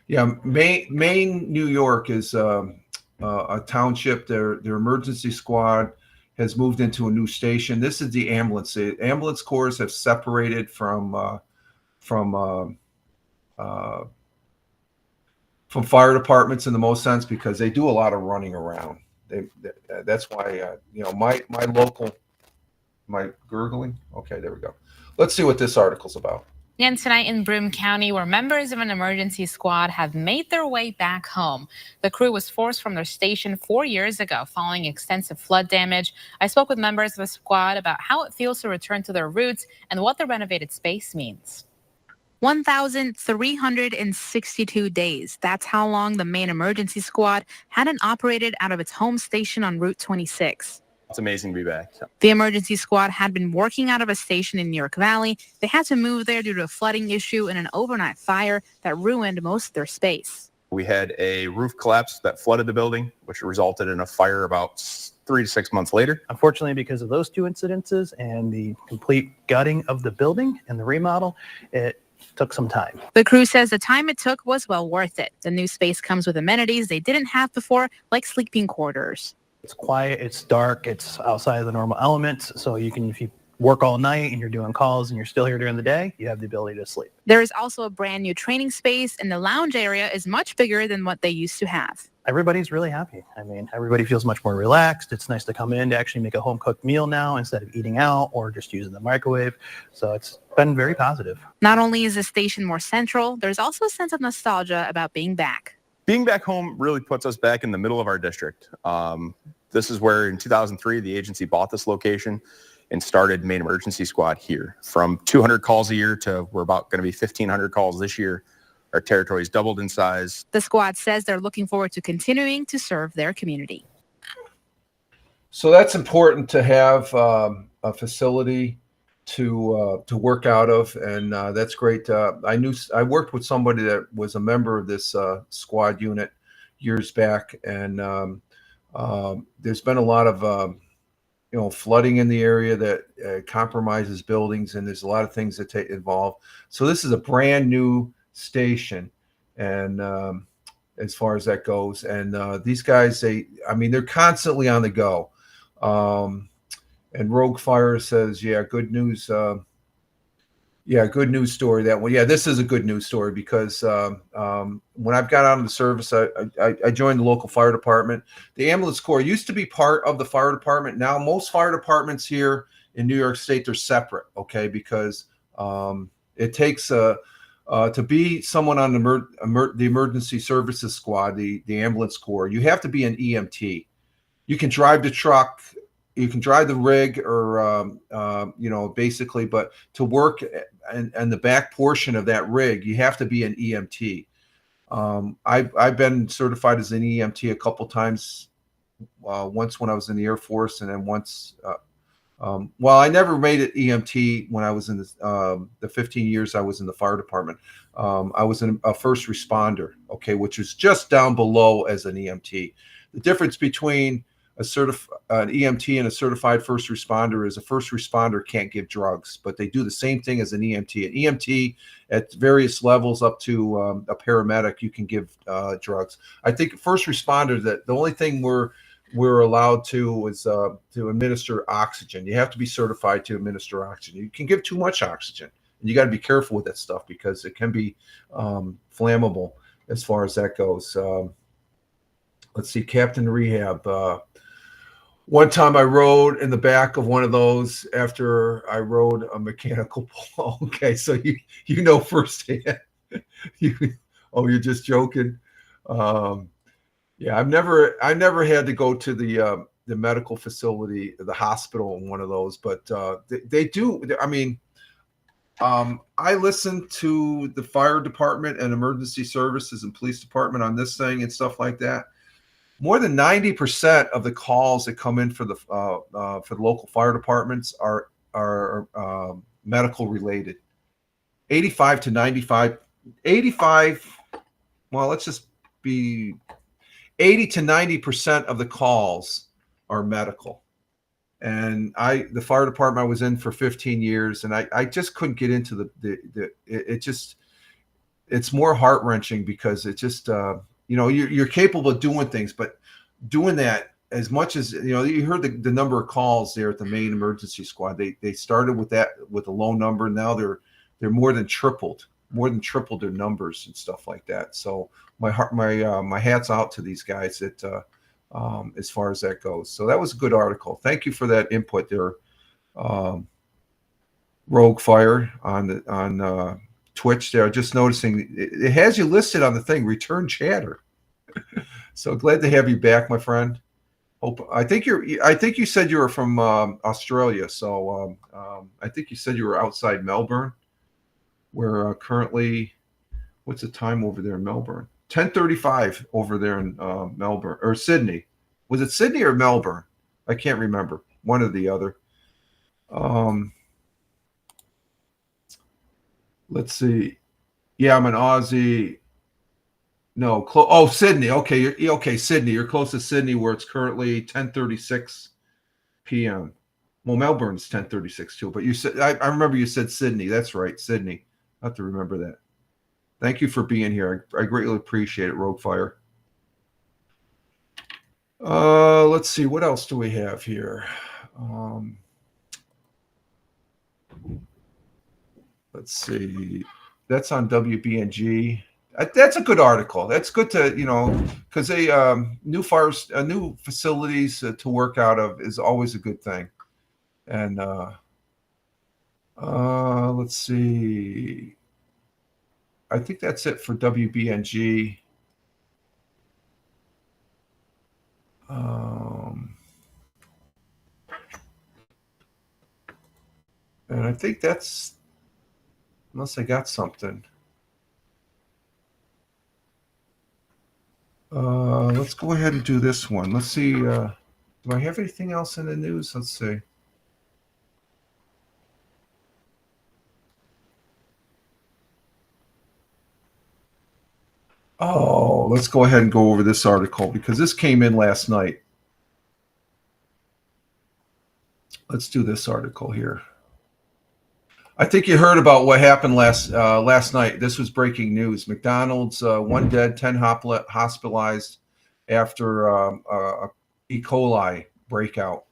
Yeah, Maine, New York is a township. Their emergency squad has moved into a new station. This is the ambulance. The ambulance corps have separated from fire departments in the most sense because they do a lot of running around. that's why my local, my gurgling. Okay, there we go. Let's see what this article's about. And tonight in Broome County, where members of an emergency squad have made their way back home. The crew was forced from their station 4 years ago following extensive flood damage. I spoke with members of the squad about how it feels to return to their roots and what the renovated space means. 1,362 days. That's how long the main emergency squad hadn't operated out of its home station on Route 26. It's amazing to be back. The emergency squad had been working out of a station in New York Valley. They had to move there due to a flooding issue and an overnight fire that ruined most of their space. We had a roof collapse that flooded the building, which resulted in a fire about 3 to 6 months later. Unfortunately, because of those two incidences and the complete gutting of the building and the remodel, it took some time. The crew says the time it took was well worth it. The new space comes with amenities they didn't have before, like sleeping quarters. It's quiet, it's dark, it's outside of the normal elements, so you can, if you work all night and you're doing calls and you're still here during the day, you have the ability to sleep. There is also a brand new training space, and the lounge area is much bigger than what they used to have. Everybody's really happy. I mean, everybody feels much more relaxed. It's nice to come in to actually make a home-cooked meal now instead of eating out or just using the microwave. So it's been very positive. Not only is the station more central, there's also a sense of nostalgia about being back. Being back home really puts us back in the middle of our district. This is where in 2003, the agency bought this location and started main emergency squad here. From 200 calls a year to we're about going to be 1,500 calls this year. Our territory's doubled in size. The squad says they're looking forward to continuing to serve their community. So that's important to have a facility to work out of, and that's great. I worked with somebody that was a member of this squad unit years back, and there's been a lot of flooding in the area that compromises buildings, and there's a lot of things that involved. So this is a brand new station, and as far as that goes, and these guys, they're constantly on the go. And Rogue Fire says, good news. Good news story, that one. Yeah, this is a good news story because when I've got out of the service, I joined the local fire department. The ambulance corps used to be part of the fire department. Now most fire departments here in New York State, they're separate, okay, because it takes to be someone on the emergency services squad, the ambulance corps, you have to be an EMT. You can drive the truck, you can drive the rig, or basically, but to work and the back portion of that rig, you have to be an EMT. I've been certified as an EMT a couple times. Once when I was in the Air Force, and then once. I never made it EMT when I was in the 15 years I was in the fire department. I was a first responder, okay, which is just down below as an EMT. The difference between an EMT and a certified first responder is a first responder can't give drugs, but they do the same thing as an EMT. An EMT at various levels up to a paramedic, you can give drugs. I think first responder, that the only thing we're allowed to is to administer oxygen. You have to be certified to administer oxygen. You can give too much oxygen, and you got to be careful with that stuff because it can be flammable as far as that goes. Let's see, Captain Rehab. One time I rode in the back of one of those after I rode a mechanical bull. Okay, so you know firsthand. You're just joking. I've never had to go to the medical facility, the hospital in one of those, but they do. I mean, I listen to the fire department and emergency services and police department on this thing and stuff like that. More than 90% of the calls that come in for the local fire departments are medical related. 85 to 95, 85. Well, let's just be 80 to 90% of the calls are medical. And the fire department I was in for 15 years, and I just couldn't get into it's more heart wrenching because it just, you're capable of doing things, but doing that as much as, you heard the number of calls there at the main emergency squad. They started with a low number. Now they're more than tripled their numbers and stuff like that. So my hat's out to these guys that as far as that goes. So that was a good article. Thank you for that input there, Rogue Fire on Twitch there. Just noticing it has you listed on the thing, return chatter. So glad to have you back, my friend. I think you said you were from Australia. So I think you said you were outside Melbourne, where currently, what's the time over there in Melbourne? 10:35 over there in Melbourne or Sydney. Was it Sydney or Melbourne? I can't remember. One or the other. Let's see. Yeah, I'm an Aussie. No, Sydney. Okay, Sydney. You're close to Sydney, where it's currently 10:36 p.m. Well, Melbourne's 10:36 too. But you said I remember you said Sydney. That's right, Sydney. I have to remember that. Thank you for being here. I greatly appreciate it, Rogue Fire. Let's see. What else do we have here? Let's see. That's on WBNG. That's a good article. That's good to, because they new facilities to work out of is always a good thing. And let's see. I think that's it for WBNG. And I think that's, unless I got something. Let's go ahead and do this one. Let's see. Do I have anything else in the news? Let's see. Oh, let's go ahead and go over this article because this came in last night. Let's do this article here. I think you heard about what happened last night. This was breaking news. McDonald's, 1 dead, 10 hospitalized after a E. coli breakout.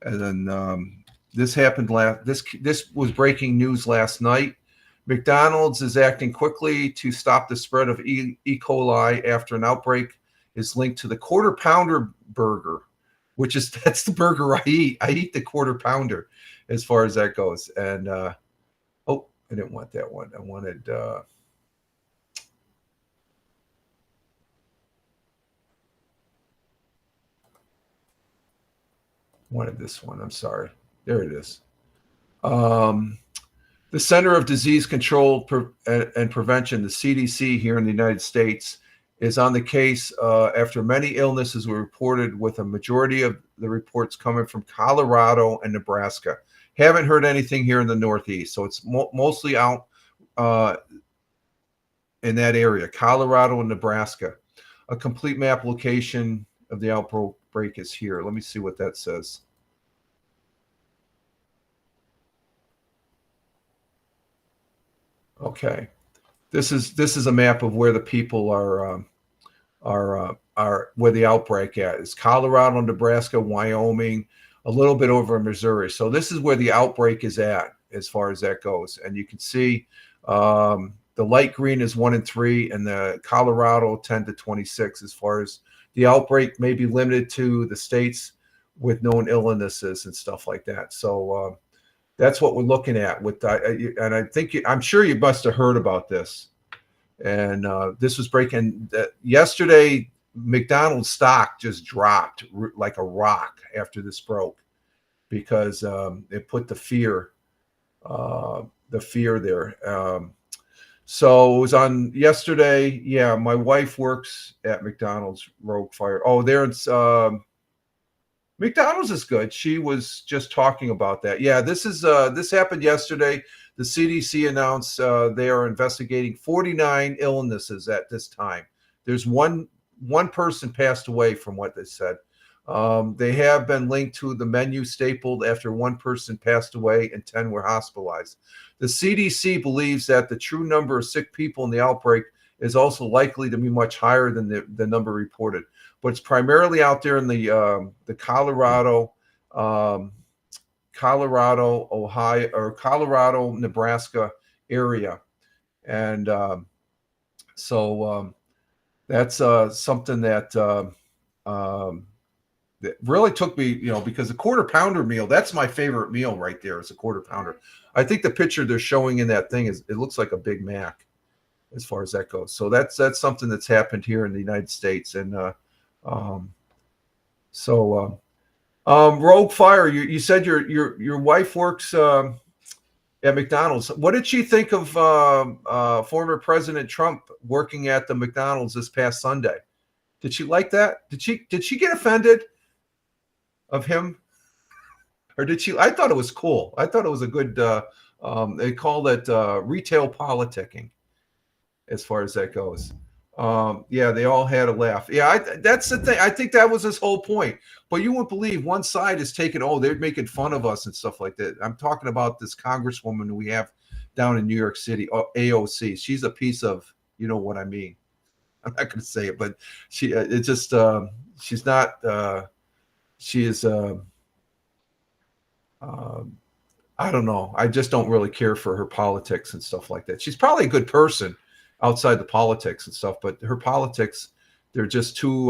And then this happened this was breaking news last night. McDonald's is acting quickly to stop the spread of E. coli after an outbreak is linked to the Quarter Pounder burger, that's the burger I eat. I eat the Quarter Pounder as far as that goes. And I didn't want that one. I wanted this one. I'm sorry. There it is. The Center of Disease Control and Prevention, the CDC here in the United States, is on the case after many illnesses were reported, with a majority of the reports coming from Colorado and Nebraska. Haven't heard anything here in the Northeast, so it's mostly out in that area, Colorado and Nebraska. A complete map location of the outbreak is here. Let me see what that says. Okay, this is a map of where the people are where the outbreak at is. Colorado, Nebraska, Wyoming, a little bit over in Missouri. So this is where the outbreak is at as far as that goes. And you can see the light green is 1 and 3, and the Colorado 10 to 26 as far as the outbreak may be limited to the states with known illnesses and stuff like that. So that's what we're looking at with and I'm sure you must have heard about this. And this was breaking yesterday. McDonald's stock just dropped like a rock after this broke because it put the fear there. So it was on yesterday. Yeah, my wife works at McDonald's, Rogue Fire. Oh, there it's McDonald's is good. She was just talking about that. Yeah, this happened yesterday. The CDC announced they are investigating 49 illnesses at this time. There's one person passed away from what they said. They have been linked to the menu stapled after one person passed away and 10 were hospitalized. The CDC believes that the true number of sick people in the outbreak is also likely to be much higher than the number reported. But it's primarily out there in the Colorado, Ohio, or Colorado, Nebraska area. And so that's something that that really took me, because a quarter pounder meal, that's my favorite meal right there, is a quarter pounder. I think the picture they're showing in that thing it looks like a Big Mac as far as that goes. So that's something that's happened here in the United States. And Rogue Fire, you said your wife works at McDonald's. What did she think of former President Trump working at the McDonald's this past Sunday? Did she like that? Did she get offended of him, or did she? I thought it was cool. I thought it was a good. They call it retail politicking, as far as that goes. Yeah, they all had a laugh. Yeah, that's the thing. I think that was his whole point. But you won't believe one side is taking, they're making fun of us and stuff like that. I'm talking about this congresswoman we have down in New York City, AOC. She's a piece of, you know what I mean. I'm not going to say it, but she's not. She is. I don't know. I just don't really care for her politics and stuff like that. She's probably a good person outside the politics and stuff, but her politics, they're just too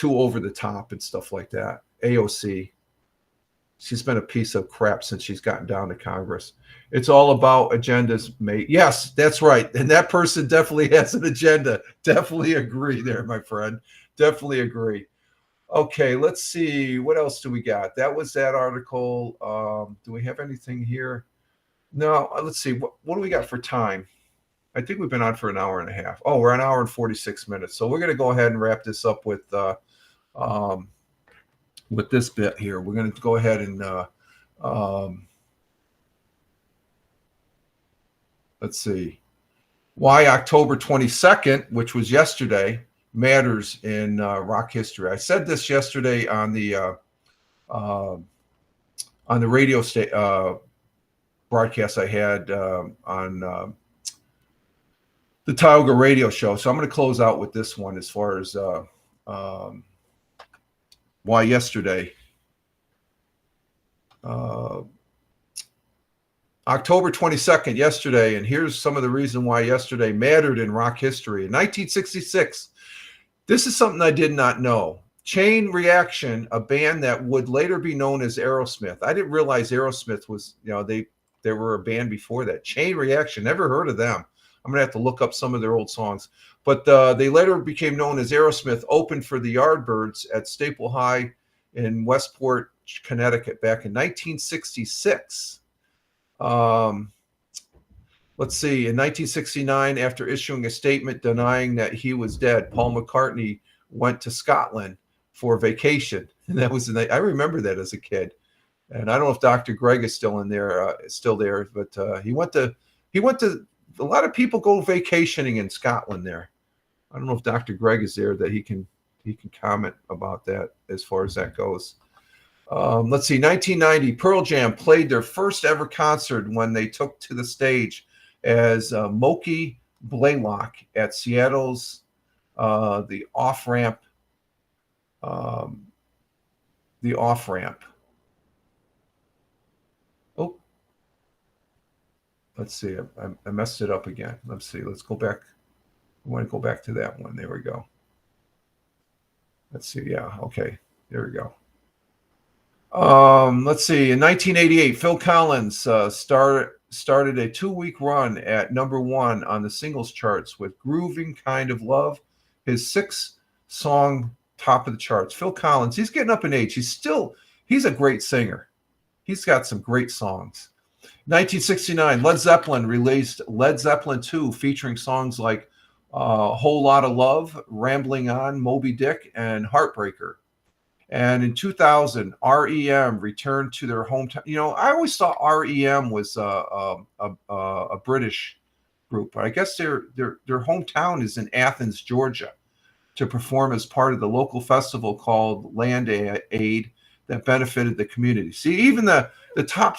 over the top and stuff like that. AOC, she's been a piece of crap since she's gotten down to Congress. It's all about agendas, mate. Yes, that's right. And that person definitely has an agenda. Definitely agree there, my friend. Definitely agree. Okay, let's see. What else do we got? That was that article. Do we have anything here? No, let's see. What do we got for time? I think we've been on for an hour and a half. Oh, we're an hour and 46 minutes. So we're going to go ahead and wrap this up with this bit here. We're going to go ahead and let's see. Why October 22nd, which was yesterday, matters in rock history. I said this yesterday on the radio broadcast I had on the Tioga radio show. So I'm going to close out with this one as far as why yesterday. October 22nd, yesterday, and here's some of the reason why yesterday mattered in rock history. In 1966, this is something I did not know. Chain Reaction, a band that would later be known as Aerosmith. I didn't realize Aerosmith was, they were a band before that. Chain Reaction, never heard of them. I'm going to have to look up some of their old songs. But they later became known as Aerosmith, opened for the Yardbirds at Staple High in Westport, Connecticut back in 1966. Let's see. In 1969, after issuing a statement denying that he was dead, Paul McCartney went to Scotland for vacation. And that was, I remember that as a kid. And I don't know if Dr. Greg is still there, but he went to, a lot of people go vacationing in Scotland there. I don't know if Dr. Greg is there that he can comment about that as far as that goes. Let's see, 1990, Pearl Jam played their first ever concert when they took to the stage as Moki Blaylock at Seattle's the off-ramp. Oh, let's see, I messed it up again. Let's see, let's go back. I want to go back to that one. There we go. Let's see, yeah, okay, there we go. Let's see. In 1988, Phil Collins started a 2-week run at #1 on the singles charts with "Grooving Kind of Love," his 6-song top of the charts. Phil Collins, he's getting up in age. He's a great singer. He's got some great songs. 1969, Led Zeppelin released Led Zeppelin 2, featuring songs like "Whole Lot of Love," "Rambling On," "Moby Dick," and "Heartbreaker." And in 2000, REM returned to their hometown. I always thought REM was a British group, but I guess their hometown is in Athens, Georgia, to perform as part of the local festival called Land Aid that benefited the community. See, even the top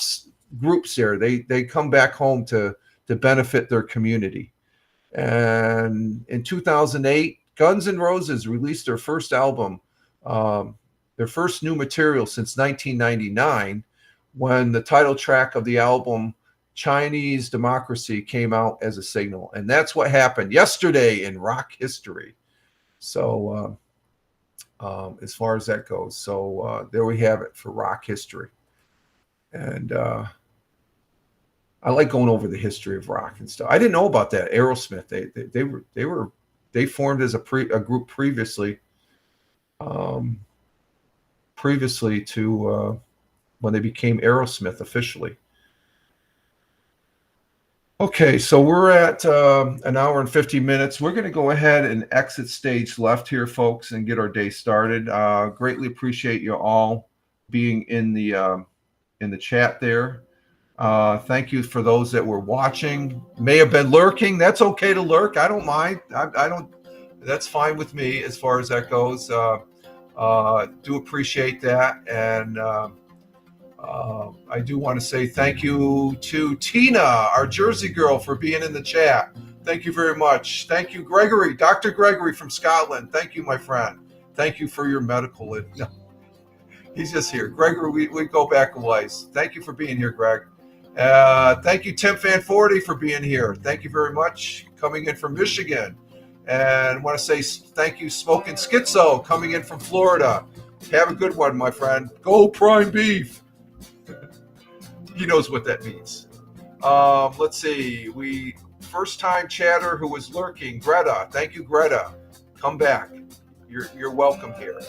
groups there, they come back home to benefit their community. And in 2008, Guns N' Roses released their first album, their first new material since 1999, when the title track of the album, Chinese Democracy, came out as a signal. And that's what happened yesterday in rock history. So as far as that goes. So there we have it for rock history. And I like going over the history of rock and stuff. I didn't know about that. Aerosmith. They formed as a group previously to when they became Aerosmith officially. Okay, so we're at an hour and 50 minutes. We're going to go ahead and exit stage left here, folks, and get our day started. Greatly appreciate you all being in the chat there. Thank you for those that were watching. May have been lurking. That's okay to lurk. I don't mind. I don't. That's fine with me as far as that goes. Do appreciate that, and I do want to say thank you to Tina, our Jersey girl, for being in the chat. Thank you very much. Thank you, Gregory, Dr. Gregory from Scotland. Thank you, my friend. Thank you for your medical. He's just here. Gregory, we go back a ways. Thank you for being here, Greg. Thank you, Tim Fanforty, for being here. Thank you very much, coming in from Michigan. And I want to say thank you, Smoking Schizo, coming in from Florida. Have a good one, my friend. Go Prime Beef. He knows what that means. Let's see. First time chatter who was lurking, Greta. Thank you, Greta. Come back. You're welcome here.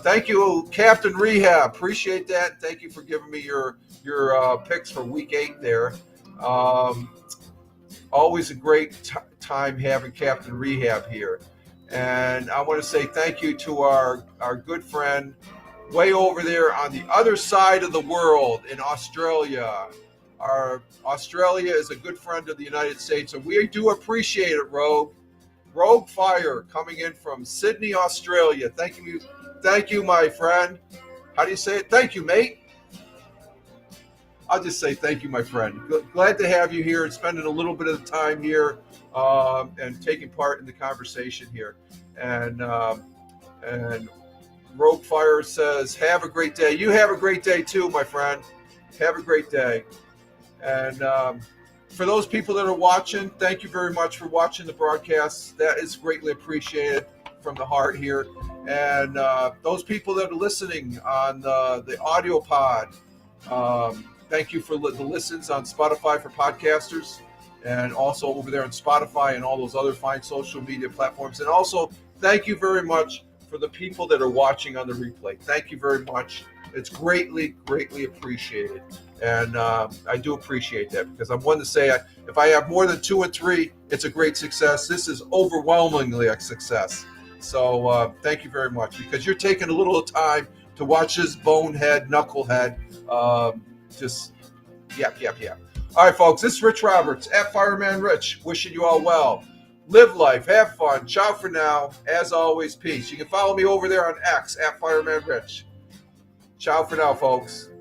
Thank you, Captain Rehab. Appreciate that. Thank you for giving me your picks for week 8 there. Always a great time having Captain Rehab here. And I want to say thank you to our good friend way over there on the other side of the world in Australia. Australia is a good friend of the United States, and we do appreciate it, Rogue. Rogue Fire coming in from Sydney, Australia. Thank you, my friend. How do you say it? Thank you, mate. I'll just say thank you, my friend. Glad to have you here and spending a little bit of the time here and taking part in the conversation here. And Rogue Fire says, have a great day. You have a great day too, my friend. Have a great day. And for those people that are watching, thank you very much for watching the broadcast. That is greatly appreciated from the heart here. And those people that are listening on the audio pod, thank you for the listens on Spotify for podcasters, and also over there on Spotify and all those other fine social media platforms. And also, thank you very much for the people that are watching on the replay. Thank you very much. It's greatly, greatly appreciated. And I do appreciate that, because I'm one to say if I have more than 2 and 3, it's a great success. This is overwhelmingly a success. So thank you very much, because you're taking a little time to watch this bonehead, knucklehead, just yap. All right, folks, this is Rich Roberts at Fireman Rich, wishing you all well. Live life, have fun. Ciao for now. As always, peace. You can follow me over there on X at Fireman Rich. Ciao for now, folks.